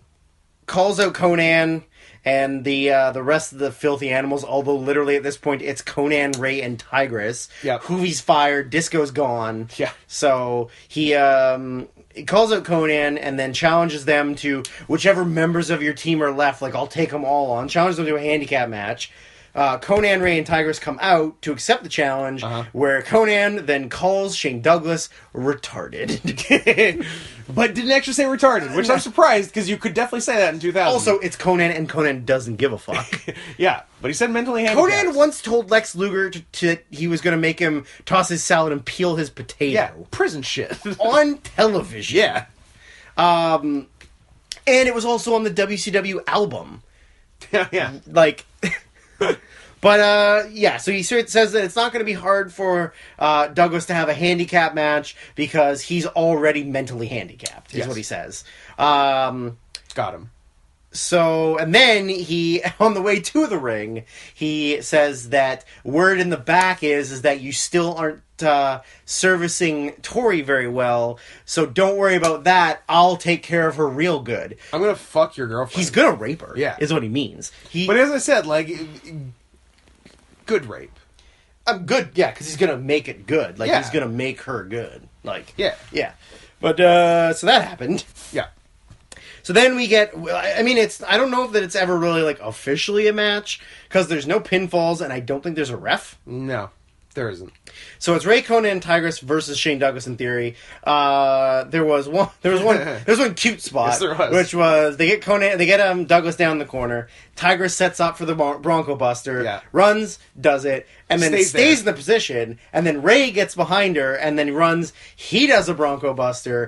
calls out Conan and the rest of the filthy animals, although literally at this point it's Conan, Ray, and Tigress. Yep. Hoovy's fired, Disco's gone. Yeah. So he calls out Conan and then challenges them to whichever members of your team are left, like, I'll take them all on. Challenges them to a handicap match. Conan, Ray, and Tigress come out to accept the challenge, where Conan then calls Shane Douglas retarded. But didn't actually say retarded, which I'm surprised, because you could definitely say that in 2000. Also, it's Conan, and Conan doesn't give a fuck. Yeah, but he said mentally handicapped. Conan once told Lex Luger to he was going to make him toss his salad and peel his potato. Yeah, prison shit. On television. Yeah. And it was also on the WCW album. Yeah. Like... But, so he says that it's not going to be hard for Douglas to have a handicap match because he's already mentally handicapped, is what he says. Got him. So, and then he, on the way to the ring, he says that word in the back is that you still aren't servicing Tori very well, so don't worry about that. I'll take care of her real good. I'm going to fuck your girlfriend. He's going to rape her, is what he means. But as I said, like... Good rape. Good, yeah, because he's gonna make it good. Like, he's gonna make her good. Like, yeah. But, so that happened. Yeah. So then we get, I mean, I don't know if that it's ever really, like, officially a match, because there's no pinfalls, and I don't think there's a ref. No, there isn't. So it's Ray, Conan, and Tigress versus Shane Douglas in theory. There was one cute spot, yes, there was. Which was they get Douglas down in the corner. Tigress sets up for the Bronco Buster, runs, does it, and then stays in the position. And then Ray gets behind her and then runs. He does a Bronco Buster,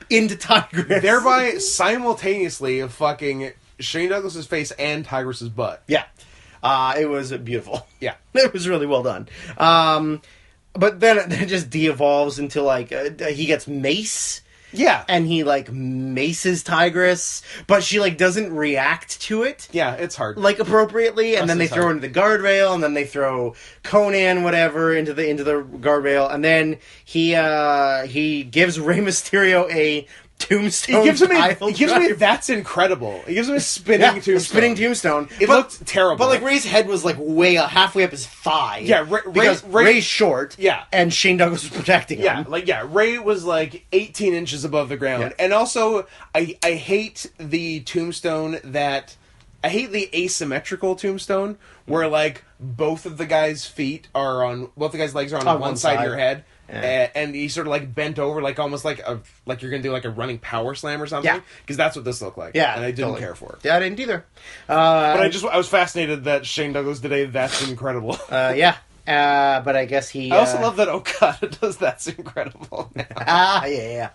into Tigress, thereby simultaneously fucking Shane Douglas's face and Tigress's butt. Yeah. It was beautiful. Yeah. It was really well done. But then it just de-evolves into, like, he gets mace. Yeah. And he, like, maces Tigress, but she, like, doesn't react to it. Yeah, it's hard. Like, appropriately, and then they throw her into the guardrail, and then they throw Conan, whatever, into the guardrail, and then he gives Rey Mysterio a tombstone. He gives me that's incredible. He gives him a spinning tombstone. A spinning tombstone. It looked terrible. But like Ray's head was like halfway up his thigh. Yeah, because Ray's short. Yeah, and Shane Douglas was protecting him. Ray was like 18 inches above the ground. Yeah. And also, I hate the tombstone I hate the asymmetrical tombstone where like both of the guy's legs are on one side of your head. Yeah. And he sort of like bent over, like almost like you're gonna do like a running power slam or something. Because that's what this looked like. Yeah, and I didn't care for it. Yeah, I didn't either. But I was fascinated that Shane Douglas did a That's Incredible. Yeah. But I guess he. I also love that Okada does That's Incredible now. Yeah.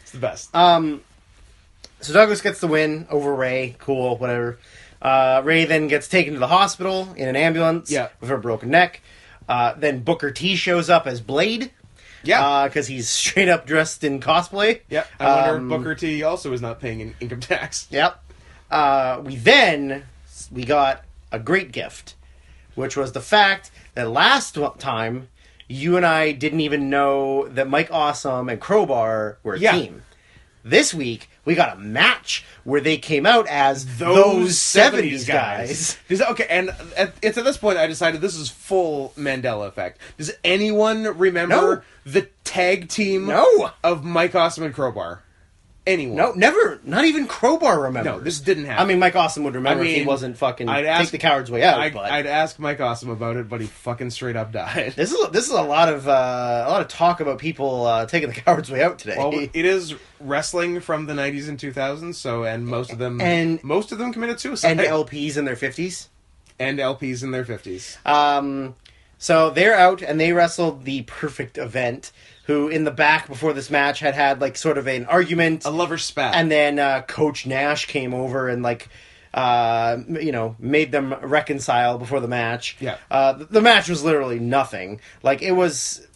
It's the best. So Douglas gets the win over Ray. Cool, whatever. Ray then gets taken to the hospital in an ambulance with her broken neck. Then Booker T shows up as Blade. Yeah. Because he's straight up dressed in cosplay. Yep. I wonder if Booker T also is not paying income tax. Yep. We got a great gift, which was the fact that last time you and I didn't even know that Mike Awesome and Crowbar were a team. This week, we got a match where they came out as those 70s guys. Okay, and it's at this point I decided this is full Mandela effect. Does anyone remember the tag team of Mike Awesome and Crowbar? Anyone? No, never. Not even Crowbar remembers. No, this didn't happen. I mean, Mike Awesome would remember if he wasn't fucking take the coward's way out. I'd ask Mike Awesome about it, but he fucking straight up died. This is a lot of talk about people taking the coward's way out today. Well, it is wrestling from the 90s and 2000s, so most of them committed suicide. And LPs in their 50s. And LPs in their 50s. So they're out and they wrestled the Perfect Event, who in the back before this match had like sort of an argument, a lover spat, and then Coach Nash came over and like made them reconcile before the match. Yeah, the match was literally nothing. Like it was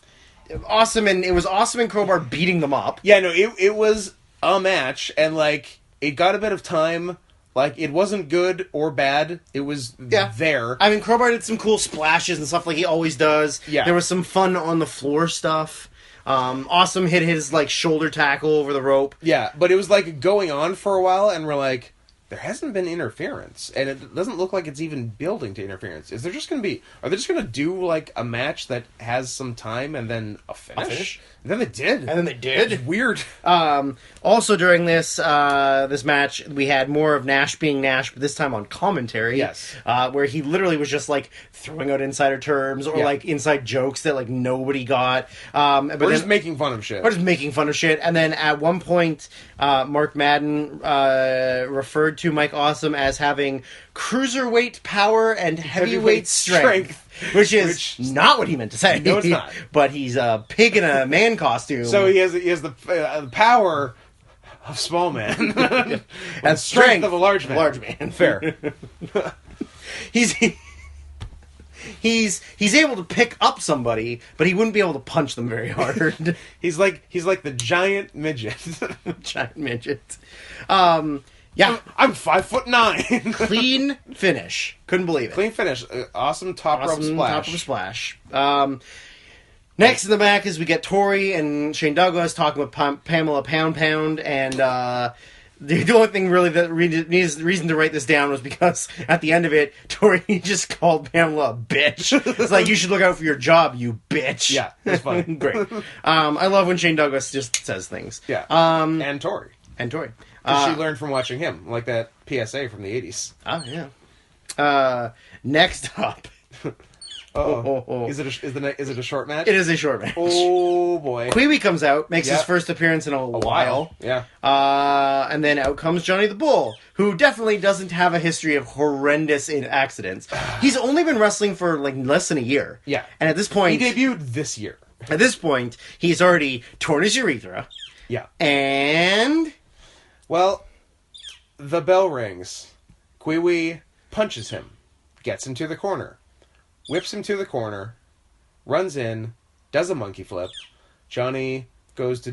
awesome, and Crowbar beating them up. Yeah, no, it was a match, and like it got a bit of time. Like, it wasn't good or bad. It was there. I mean, Crowbar did some cool splashes and stuff like he always does. Yeah. There was some fun on the floor stuff. Awesome hit his, like, shoulder tackle over the rope. Yeah, but it was, like, going on for a while, and we're like, there hasn't been interference, and it doesn't look like it's even building to interference. Is there just going to be? Are they just going to do like a match that has some time and then a finish? And then they did. It's weird. Also during this this match, we had more of Nash being Nash, but this time on commentary. Yes. Where he literally was just like throwing out insider terms or like inside jokes that like nobody got. But just making fun of shit. Or just making fun of shit. And then at one point, Mark Madden referred to Mike Awesome as having cruiserweight power and heavyweight strength. Which is not what he meant to say. No, it's not. But he's a pig in a man costume. So he has the power of small man and strength of a large man. Large man. Fair. He's able to pick up somebody, but he wouldn't be able to punch them very hard. he's like the giant midget. Giant midget. Yeah, I'm 5'9". Clean finish. Couldn't believe it. Clean finish. Awesome top rope splash. Top rope splash. Next in the back is we get Tori and Shane Douglas talking with Pamela Pound, and the only thing really that needs reason to write this down was because at the end of it, Tori just called Pamela a bitch. It's like, you should look out for your job, you bitch. Yeah, that's funny. Great. I love when Shane Douglas just says things. Yeah. And Tori. She learned from watching him, like that PSA from the 80s. Oh, yeah. Next up. Is it a short match? It is a short match. Oh, boy. Queewee comes out, makes his first appearance in a while. Yeah. And then out comes Johnny the Bull, who definitely doesn't have a history of horrendous accidents. He's only been wrestling for like less than a year. Yeah. And at this point... He debuted this year. At this point, he's already torn his urethra. Yeah. And... Well, the bell rings. Queewee punches him, gets him to the corner, whips him to the corner, runs in, does a monkey flip. Johnny goes to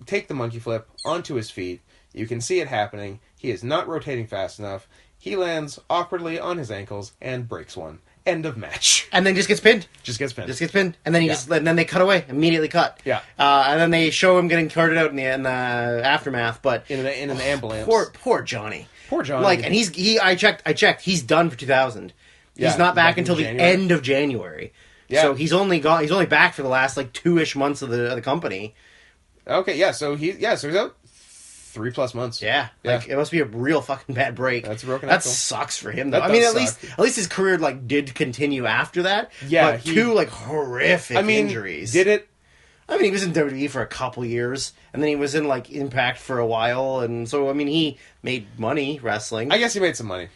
take the monkey flip onto his feet. You can see it happening. He is not rotating fast enough. He lands awkwardly on his ankles and breaks one. End of match. And then just gets pinned. Just gets pinned. And then and then they cut away. Immediately cut. Yeah. And then they show him getting carted out in the aftermath, but in an ambulance. Poor Johnny. Poor Johnny. Like, and I checked. He's done for 2000. Yeah, he's not back until the end of January. Yeah. So he's only back for the last like 2-ish months of the company. Okay, yeah. So he's out 3+ months. Yeah. Like, it must be a real fucking bad break. That's a broken That ankle. sucks for him though. I mean, at least his career like did continue after that. Yeah. But two like horrific injuries. Did it? I mean, he was in WWE for a couple years, and then he was in like Impact for a while, and so I mean, he made money wrestling. I guess he made some money.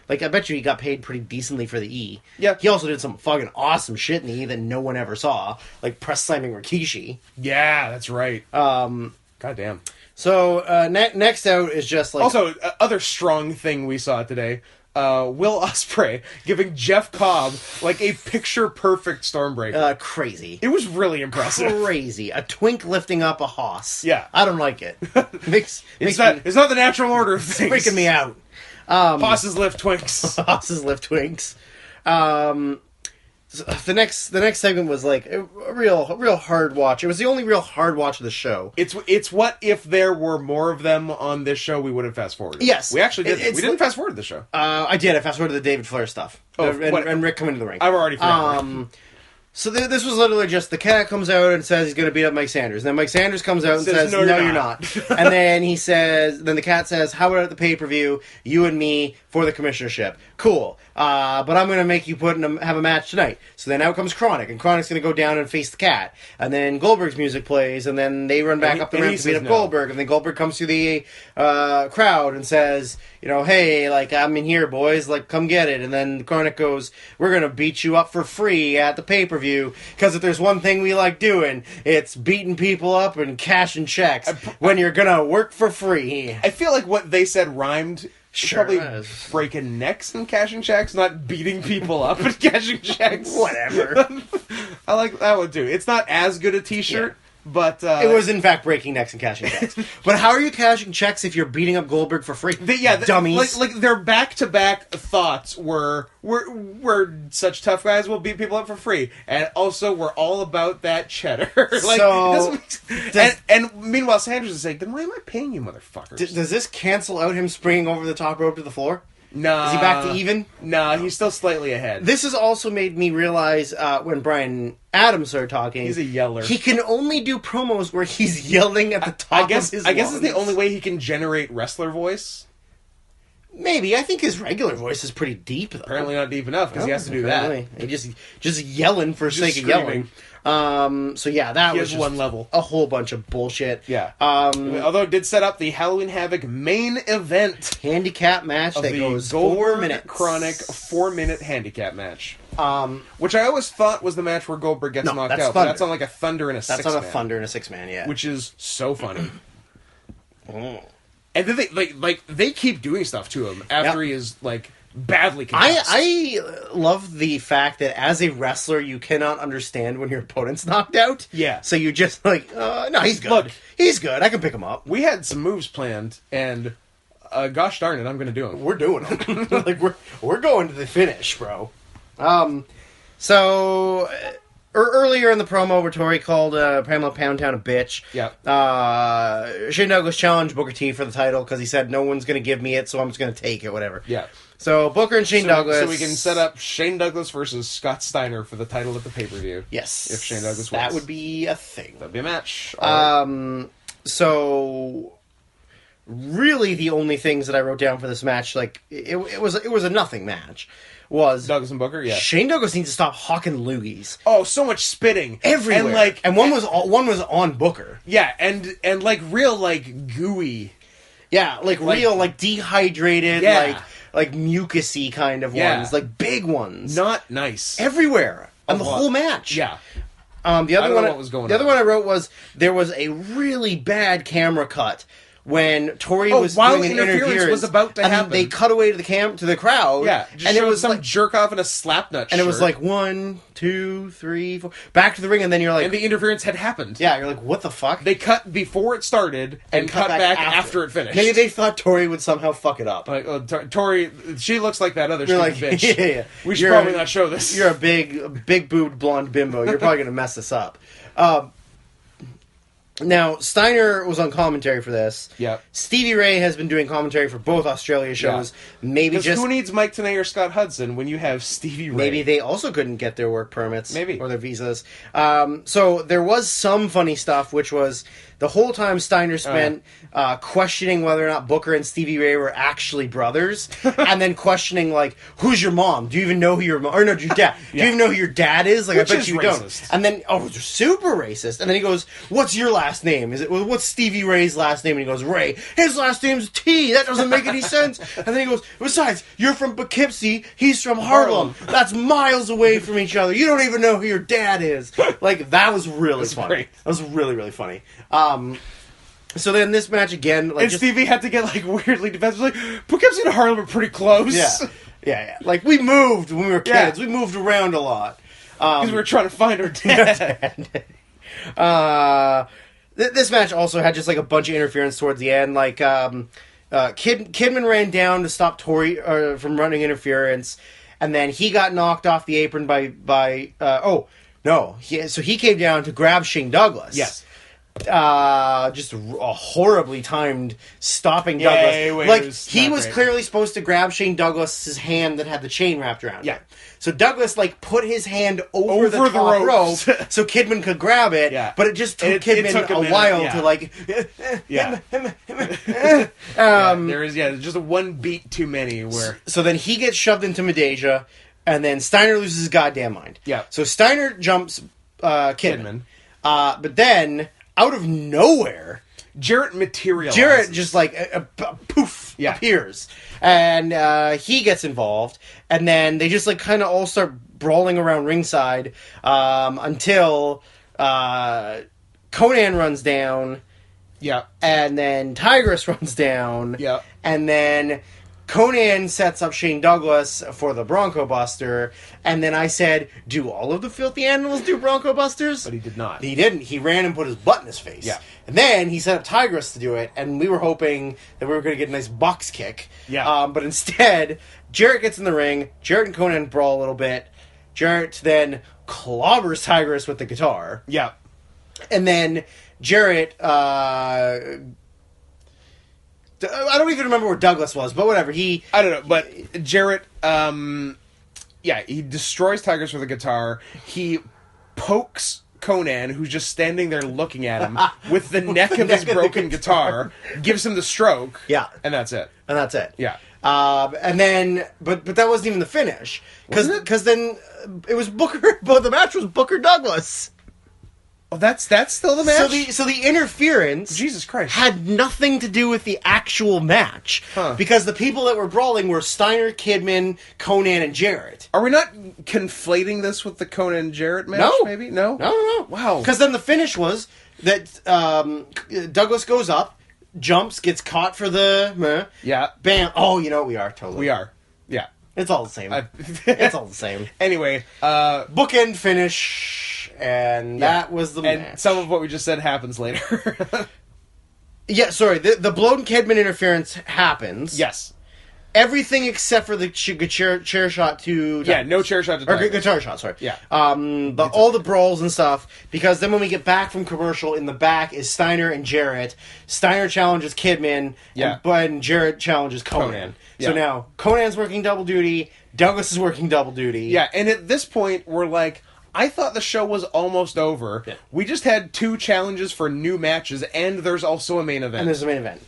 Like, I bet you he got paid pretty decently for the E. Yeah. He also did some fucking awesome shit in the E that no one ever saw, like press slamming Rikishi. Yeah, that's right. Goddamn. So, next out is just like... Also, other strong thing we saw today, Will Ospreay giving Jeff Cobb, like, a picture-perfect Stormbreaker. Crazy. It was really impressive. Crazy. A twink lifting up a hoss. Yeah. I don't like it. It's not the natural order of things. It's freaking me out. Hosses lift twinks. Hosses lift twinks. The next segment was like a real hard watch. It was the only real hard watch of the show. It's what if there were more of them on this show, we would have fast forwarded. Yes, we actually did. We didn't fast forward the show. I did. I fast forwarded the David Flair stuff. And Rick coming to the ring. I've already forgotten. So this was literally just the cat comes out and says he's going to beat up Mike Sanders. And then Mike Sanders comes out and says, no, you're not. And then then the cat says, how about at the pay-per-view, you and me for the commissionership? Cool. But I'm going to make you have a match tonight. So then out comes Chronic, and Chronic's going to go down and face the cat. And then Goldberg's music plays, and then they run back up the ramp to beat up Goldberg. And then Goldberg comes to the crowd and says, hey, like, I'm in here, boys. Like, come get it. And then Chronic goes, we're going to beat you up for free at the pay-per-view. Because if there's one thing we like doing, it's beating people up and cashing checks when you're going to work for free. I feel like what they said rhymed. Sure. Probably breaking necks and cashing checks, not beating people up and cashing checks. Whatever. I like that one too. It's not as good a t-shirt, But it was in fact breaking necks and cashing checks. But how are you cashing checks if you're beating up Goldberg for free? Dummies. Like their back-to-back thoughts were such tough guys will beat people up for free, and also we're all about that cheddar. And meanwhile Sanders is saying, then why am I paying you, motherfuckers? Does this cancel out him springing over the top rope to the floor? Nah. Is he back to even? Nah, he's still slightly ahead. This has also made me realize when Brian Adams started talking... He's a yeller. He can only do promos where he's yelling at the top of his lungs. I guess it's the only way he can generate wrestler voice. Maybe. I think his regular voice is pretty deep, though. Apparently not deep enough, because he has to do that. He just yelling for sake of yelling. So yeah, that was just one level. A whole bunch of bullshit. Yeah. Although it did set up the Halloween Havoc main event. Handicap match that goes 4 minutes. Chronic 4-minute handicap match. Which I always thought was the match where Goldberg gets knocked out. But that's on like a Thunder and a 6-man. That's on a Thunder and a 6-man, yeah. Which is so funny. And then they keep doing stuff to him after he is like badly concussed. I love the fact that as a wrestler you cannot understand when your opponent's knocked out. Yeah. So you just like, no, he's good. Look, he's good. I can pick him up. We had some moves planned, and gosh darn it, I'm going to do them. We're doing them. Like we're going to the finish, bro. So earlier in the promo, where Tori called Pamela Poundtown a bitch. Yeah. Shane Douglas challenged Booker T for the title because he said no one's going to give me it, so I'm just going to take it, whatever. Yeah. So Booker and Shane Douglas. So we can set up Shane Douglas versus Scott Steiner for the title at the pay-per-view. Yes. If Shane Douglas wins. That would be a thing. That'd be a match. So really the only things that I wrote down for this match, like it was a nothing match, was Douglas and Booker. Yeah. Shane Douglas needs to stop hawking loogies. Oh, so much spitting everywhere, and one was on Booker. Yeah, and like real like gooey. Yeah, like real like dehydrated. Yeah. Like mucusy kind of ones, like big ones. Not nice. Everywhere. On the whole match. Yeah. The other one I wrote was there was a really bad camera cut when Tori was doing an interference was about to happen. They cut away to the crowd. Yeah, and it was some jerk off in a slapnut. And it was like 1, 2, 3, 4, back to the ring, and then you're like, and the interference had happened. Yeah, you're like, what the fuck? They cut before it started and cut back after it finished. Maybe they thought Tori would somehow fuck it up. Like Tori, she looks like that other bitch. Yeah. We should probably not show this. You're a big boobed blonde bimbo. You're probably gonna mess this up. Now, Steiner was on commentary for this. Yeah. Stevie Ray has been doing commentary for both Australia shows. Yeah. Maybe just... who needs Mike Tenay or Scott Hudson when you have Stevie Ray? Maybe they also couldn't get their work permits. Maybe. Or their visas. So there was some funny stuff, which was the whole time Steiner spent questioning whether or not Booker and Stevie Ray were actually brothers. And then questioning, like, who's your mom? Do you even know who your mom... Or no, your dad. Do you even know who your dad is? Like, which I bet you racist. don't. And then, super racist. And then he goes, what's your last name? What's Stevie Ray's last name? And he goes, Ray. His last name's T. That doesn't make any sense. And then he goes, besides, you're from Poughkeepsie. He's from Harlem. That's miles away from each other. You don't even know who your dad is. Like, that was really funny. Great. That was really, really funny. So then this match again, like, and Stevie had to get like weirdly defensive. Like, Poughkeepsie and Harlem are pretty close. Yeah. Like, we moved when we were kids. We moved around a lot because we were trying to find our dad. This match also had just like a bunch of interference towards the end. Like, Kidman ran down to stop Tori from running interference, and then he got knocked off the apron by so he came down to grab Shane Douglas. Yes. Just a horribly timed stopping Douglas. He was clearly supposed to grab Shane Douglas's hand that had the chain wrapped around it. So Douglas like put his hand over the top rope so Kidman could grab it. Yeah. But it just took Kidman a while to like. There is just a one beat too many where. So then he gets shoved into Madeja, and then Steiner loses his goddamn mind. Yeah. So Steiner jumps Kidman. But then, out of nowhere, Jarrett materializes. Jarrett just like poof appears, and he gets involved, and then they just like kind of all start brawling around ringside until Conan runs down. Yeah, and then Tigress runs down. Yeah, and then Conan sets up Shane Douglas for the Bronco Buster, and then I said, do all of the filthy animals do Bronco Busters? But he did not. He didn't. He ran and put his butt in his face. Yeah. And then he set up Tigress to do it, and we were hoping that we were going to get a nice box kick. Yeah. But instead, Jarrett gets in the ring, Jarrett and Conan brawl a little bit, Jarrett then clobbers Tigress with the guitar. Yeah. And then Jarrett, I don't even remember where Douglas was, but whatever. I don't know, but Jarrett, he destroys Tigress with a guitar. He pokes Conan, who's just standing there looking at him, with the neck of his broken guitar, gives him the stroke. Yeah. And that's it. Yeah. Yeah. And then, but that wasn't even the finish. Because then it was Booker, but the match was Booker Douglas. Oh, that's still the match? So the interference, Jesus Christ, had nothing to do with the actual match. Because the people that were brawling were Steiner, Kidman, Conan, and Jarrett. Are we not conflating this with the Conan and Jarrett match? No. Maybe? No? No. Wow. Because then the finish was that Douglas goes up, jumps, gets caught for the... Yeah. Bam. Oh, you know what we are, totally. We are. Yeah. It's all the same. It's all the same. Anyway, bookend finish... And that was the match. And some of what we just said happens later. Yeah, sorry. The Blown Kidman interference happens. Yes. Everything except for the chair shot to... Yeah, no chair shot to... Or guitar shot, sorry. Yeah. All the brawls and stuff. Because then when we get back from commercial, in the back is Steiner and Jarrett. Steiner challenges Kidman. Yeah. And Jarrett challenges Conan. Yeah. So now, Conan's working double duty. Douglas is working double duty. Yeah, and at this point, we're like... I thought the show was almost over. Yeah. We just had 2 challenges for new matches, and there's also a main event. And there's a main event.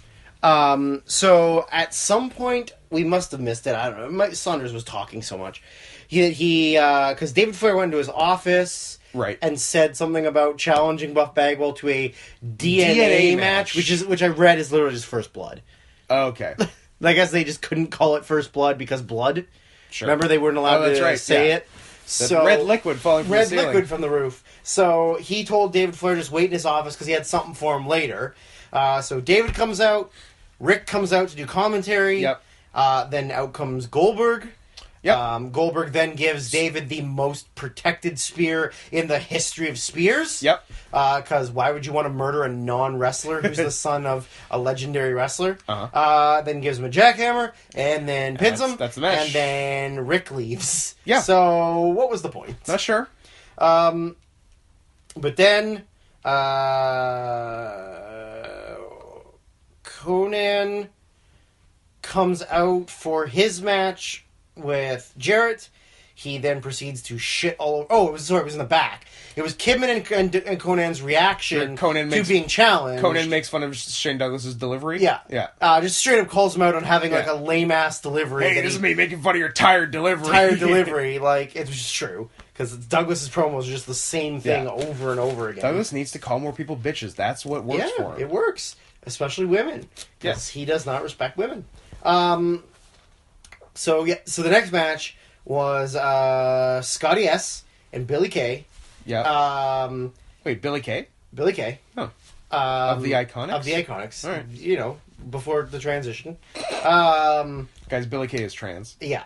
So at some point, we must have missed it. I don't know. Mike Saunders was talking so much. Because David Flair went into his office, right, and said something about challenging Buff Bagwell to a DNA match, which I read is literally just First Blood. Okay. I guess they just couldn't call it First Blood because blood. Sure. Remember, they weren't allowed to say it. So red liquid falling from the ceiling. Red liquid from the roof. So he told David Flair to just wait in his office because he had something for him later. So David comes out. Rick comes out to do commentary. Yep. Then out comes Goldberg. Yep. Goldberg then gives David the most protected spear in the history of spears. Yep. Because why would you want to murder a non-wrestler who's the son of a legendary wrestler? Then gives him a jackhammer, and then pins him. That's the match. And then Rick leaves. Yeah. So what was the point? Not sure. But then Conan comes out for his match with Jarrett. He then proceeds to shit all over... Oh, it was in the back. It was Kidman and Conan's reaction to being challenged. Conan makes fun of Shane Douglas's delivery? Yeah. Yeah. Just straight up calls him out on having, like, a lame-ass delivery. Hey, this is me making fun of your tired delivery. Like, it was just true. Because Douglas's promos are just the same thing over and over again. Douglas needs to call more people bitches. That's what works for him. It works. Especially women. Because he does not respect women. So the next match was Scotty S. and Billy Kay. Yeah. Wait, Billy Kay? Billy Kay. Oh. Of the Iconics? Of the Iconics. All right. You know, before the transition. Guys, Billy Kay is trans. Yeah.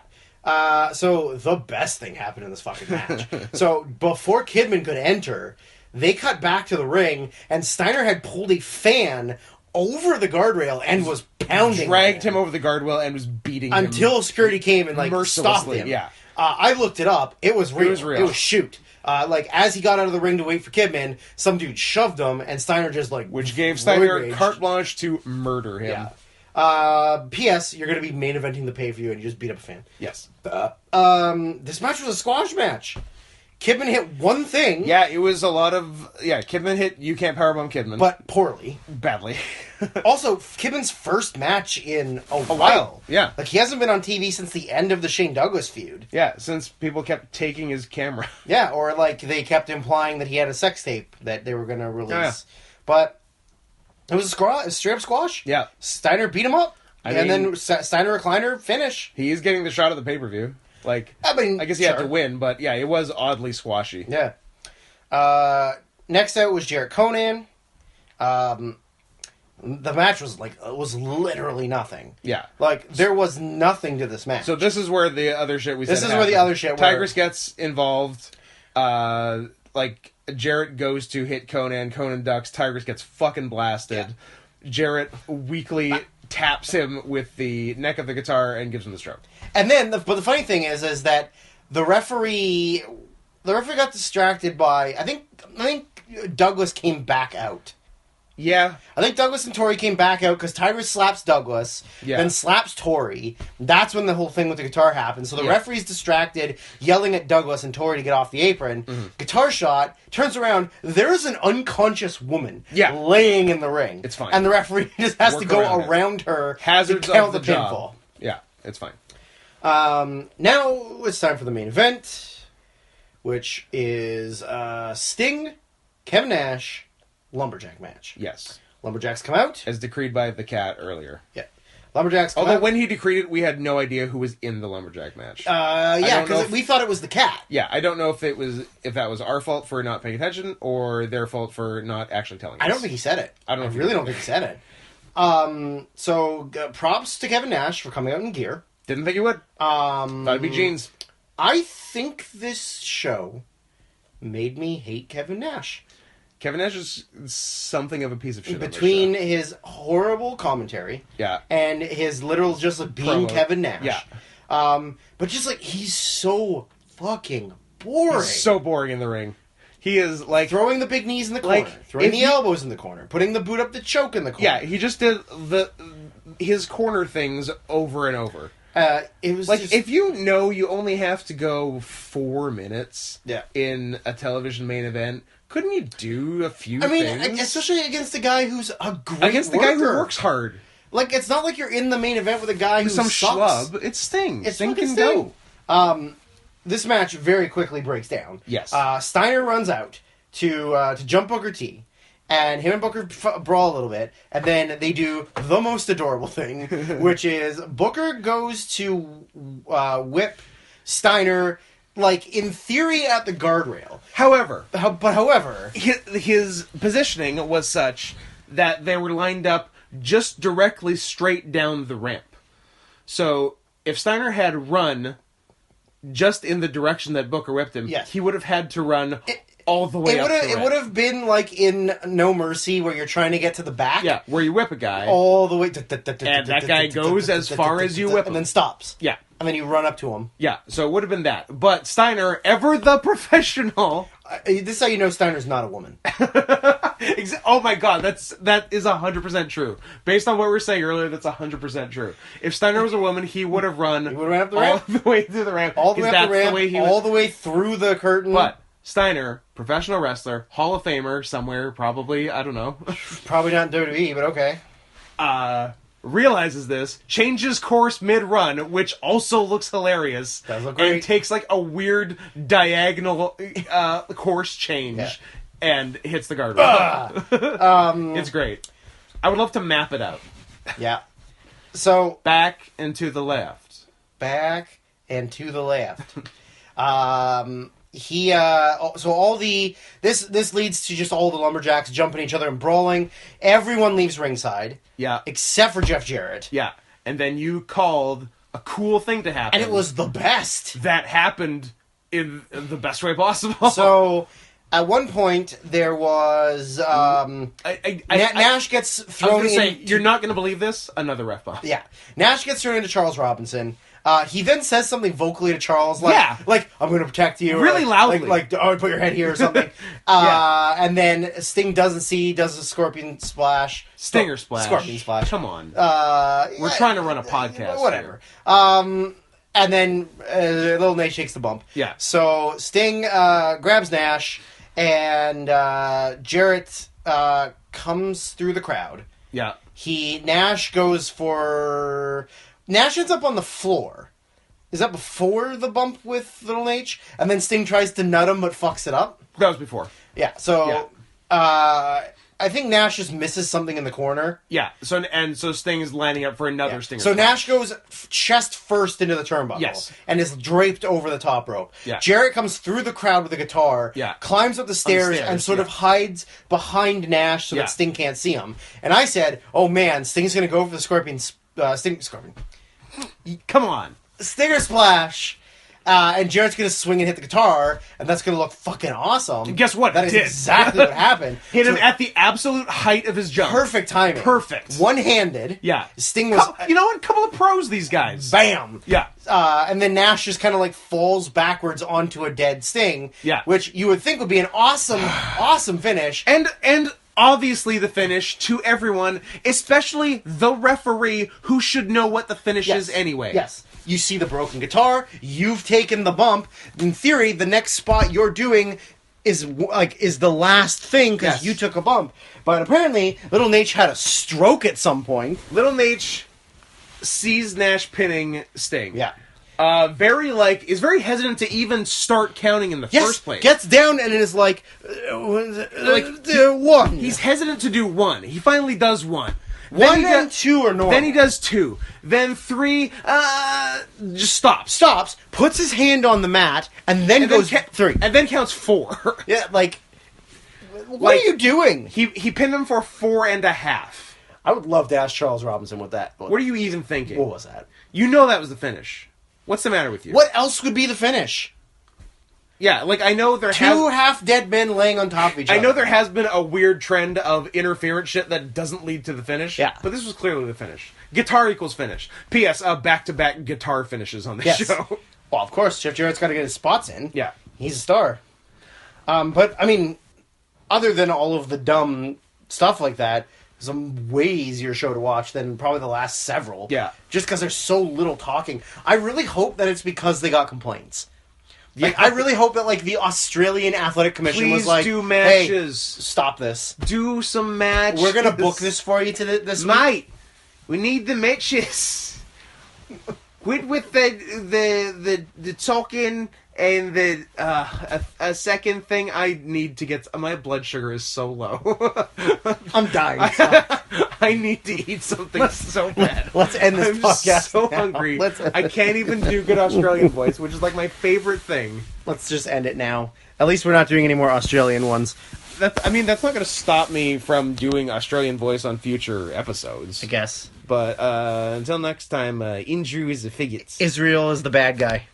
So the best thing happened in this fucking match. So before Kidman could enter, they cut back to the ring, and Steiner had pulled a fan over the guardrail and was pounding dragged him over the guardrail and was beating him until security came and stopped him. Yeah. I looked it up. It was real. It was shoot. As he got out of the ring to wait for Kidman, some dude shoved him, and Steiner just which gave Steiner carte blanche to murder him. Yeah. P.S. You're going to be main eventing the pay-per-view, and you just beat up a fan. Yes. This match was a squash match. Kidman hit one thing. Yeah, it was a lot of... Yeah, Kidman hit You Can't Powerbomb Kidman. But poorly. Badly. Also, Kidman's first match in a while. Yeah. Like, he hasn't been on TV since the end of the Shane Douglas feud. Yeah, since people kept taking his camera. Yeah, or, like, they kept implying that he had a sex tape that they were going to release. Yeah. But it was a straight-up squash. Yeah. Steiner beat him up. And then Steiner recliner, finish. He is getting the shot of the pay-per-view. Like, I guess he had to win, but yeah, it was oddly squashy. Yeah. Next out was Jarrett Conan. The match was was literally nothing. Yeah. Like, there was nothing to this match. So this is where the other shit we said This is where the other shit Tigress gets involved. Jarrett goes to hit Conan ducks, Tigress gets fucking blasted. Yeah. Jarrett weakly taps him with the neck of the guitar and gives him the stroke. And then, but the funny thing is that the referee got distracted by, I think Douglas came back out. Yeah. I think Douglas and Tori came back out because Tigress slaps Douglas, then slaps Tori. That's when the whole thing with the guitar happens. So the referee's distracted, yelling at Douglas and Tori to get off the apron. Mm-hmm. Guitar shot, turns around, there's an unconscious woman laying in the ring. It's fine. And the referee just has to go around her Hazards to count of the pinfall. pinfall. Yeah, it's fine. Now it's time for the main event, which is Sting, Kevin Nash, Lumberjack match. Yes. Lumberjacks come out. As decreed by the cat earlier. Yeah. Lumberjacks come out. Although when he decreed it, we had no idea who was in the Lumberjack match. Yeah, because we thought it was the cat. Yeah, I don't know if that was our fault for not paying attention or their fault for not actually telling us. I don't think he said it. I don't know. I really don't think he said it. So props to Kevin Nash for coming out in gear. Didn't think he would. Thought it'd be jeans. I think this show made me hate Kevin Nash. Kevin Nash is something of a piece of shit. Between his horrible commentary, and his literal just being Kevin Nash, but just he's so fucking boring. He's so boring in the ring. He is throwing the big knees in the corner, throwing the elbows in the corner, putting the boot up the choke in the corner. Yeah, he just did his corner things over and over. It was if you only have to go 4 minutes in a television main event, couldn't you do a few things? Especially against a guy who's a great the guy who works hard. It's not like you're in the main event with a guy who's some sucks. schlub. It's Sting. Sting can go. This match very quickly breaks down. Yes. Steiner runs out to jump Booker T. And him and Booker brawl a little bit, and then they do the most adorable thing, which is Booker goes to whip Steiner, in theory, at the guardrail. However, his positioning was such that they were lined up just directly straight down the ramp. So if Steiner had run just in the direction that Booker whipped him, he would have had to run all the way up the ramp. It would have been like in No Mercy, where you're trying to get to the back. Yeah, where you whip a guy. All the way. And that guy goes as far as you whip him. And then stops. Yeah. And then you run up to him. Yeah, so it would have been that. But Steiner, ever the professional... this is how you know Steiner's not a woman. Oh my god, that is 100% true. Based on what we were saying earlier, that's 100% true. If Steiner was a woman, he would have run up the ramp? all the way through the ramp. All the way up the ramp, all the way through the curtain. But Steiner, professional wrestler, Hall of Famer somewhere, probably, I don't know. Probably not in WWE, but okay. Realizes this, changes course mid-run, which also looks hilarious. Does look great. And takes a weird diagonal course change and hits the guardrail. It's great. I would love to map it out. Yeah. So back and to the left. Back and to the left. So all this leads to just all the Lumberjacks jumping each other and brawling. Everyone leaves ringside. Yeah. Except for Jeff Jarrett. Yeah. And then you called a cool thing to happen. And it was the best. That happened in the best way possible. So at one point there was Nash gets thrown in. You're not going to believe this. Another ref bump. Yeah. Nash gets thrown into Charles Robinson. He then says something vocally to Charles, I'm going to protect you. Really loudly. Put your head here or something. And then Sting does a scorpion splash. Stinger splash. Scorpion splash. Come on. We're trying to run a podcast. Whatever. Here. And then Little Nate shakes the bump. Yeah. So Sting grabs Nash, and Jarrett comes through the crowd. Yeah. Nash ends up on the floor. Is that before the bump with Little H? And then Sting tries to nut him but fucks it up? That was before. Yeah, so I think Nash just misses something in the corner. Yeah. So Sting is lining up for another Stinger. So Nash goes chest first into the turnbuckle. Yes. And is draped over the top rope. Yeah. Jarrett comes through the crowd with a guitar. Yeah. Climbs up the stairs and sort of hides behind Nash so that Sting can't see him. And I said, oh man, Sting's going to go for the Scorpion. Come on. Stinger Splash. And Jarrett's going to swing and hit the guitar, and that's going to look fucking awesome. And guess what? That is exactly what happened. Hit him at the absolute height of his jump. Perfect timing. Perfect. One-handed. Yeah. Sting was... You know what? Couple of pros, these guys. Bam! Yeah. And then Nash just kind of like falls backwards onto a dead Sting. Yeah. Which you would think would be an awesome, awesome finish. And obviously the finish to everyone, especially the referee who should know what the finish is anyway. Yes. You see the broken guitar, you've taken the bump. In theory, the next spot you're doing is the last thing because you took a bump. But apparently, Little Nate had a stroke at some point. Little Nate sees Nash pinning Sting. Yeah. Is very hesitant to even start counting in the first place. Gets down and is like one. He's hesitant to do one. He finally does one. One and two are normal. Then he does two. Then three, just stops. Stops, puts his hand on the mat, and then goes three. And then counts four. Yeah, what are you doing? He pinned him for 4.5. I would love to ask Charles Robinson what that was. What are you even thinking? What was that? You know that was the finish. What's the matter with you? What else would be the finish? Yeah, I know two half-dead men laying on top of each other. I know there has been a weird trend of interference shit that doesn't lead to the finish. Yeah. But this was clearly the finish. Guitar equals finish. P.S. Back-to-back guitar finishes on this show. Well, of course, Jeff Jarrett's got to get his spots in. Yeah. He's a star. But, I mean, other than all of the dumb stuff like that, it's a way easier show to watch than probably the last several. Yeah. Just because there's so little talking. I really hope that it's because they got complaints. I really hope that the Australian Athletic Commission was like, do matches. Hey, stop this. Do some matches. We're gonna book this for you this mate. We need the matches. Quit with the talking and the a second thing I need to get. My blood sugar is so low. I'm dying. I need to eat something so bad. Let's end this podcast. I'm so hungry. I can't even do good Australian voice, which is my favorite thing. Let's just end it now. At least we're not doing any more Australian ones. That's not going to stop me from doing Australian voice on future episodes. I guess. But until next time, Andrew is a figure. Israel is the bad guy.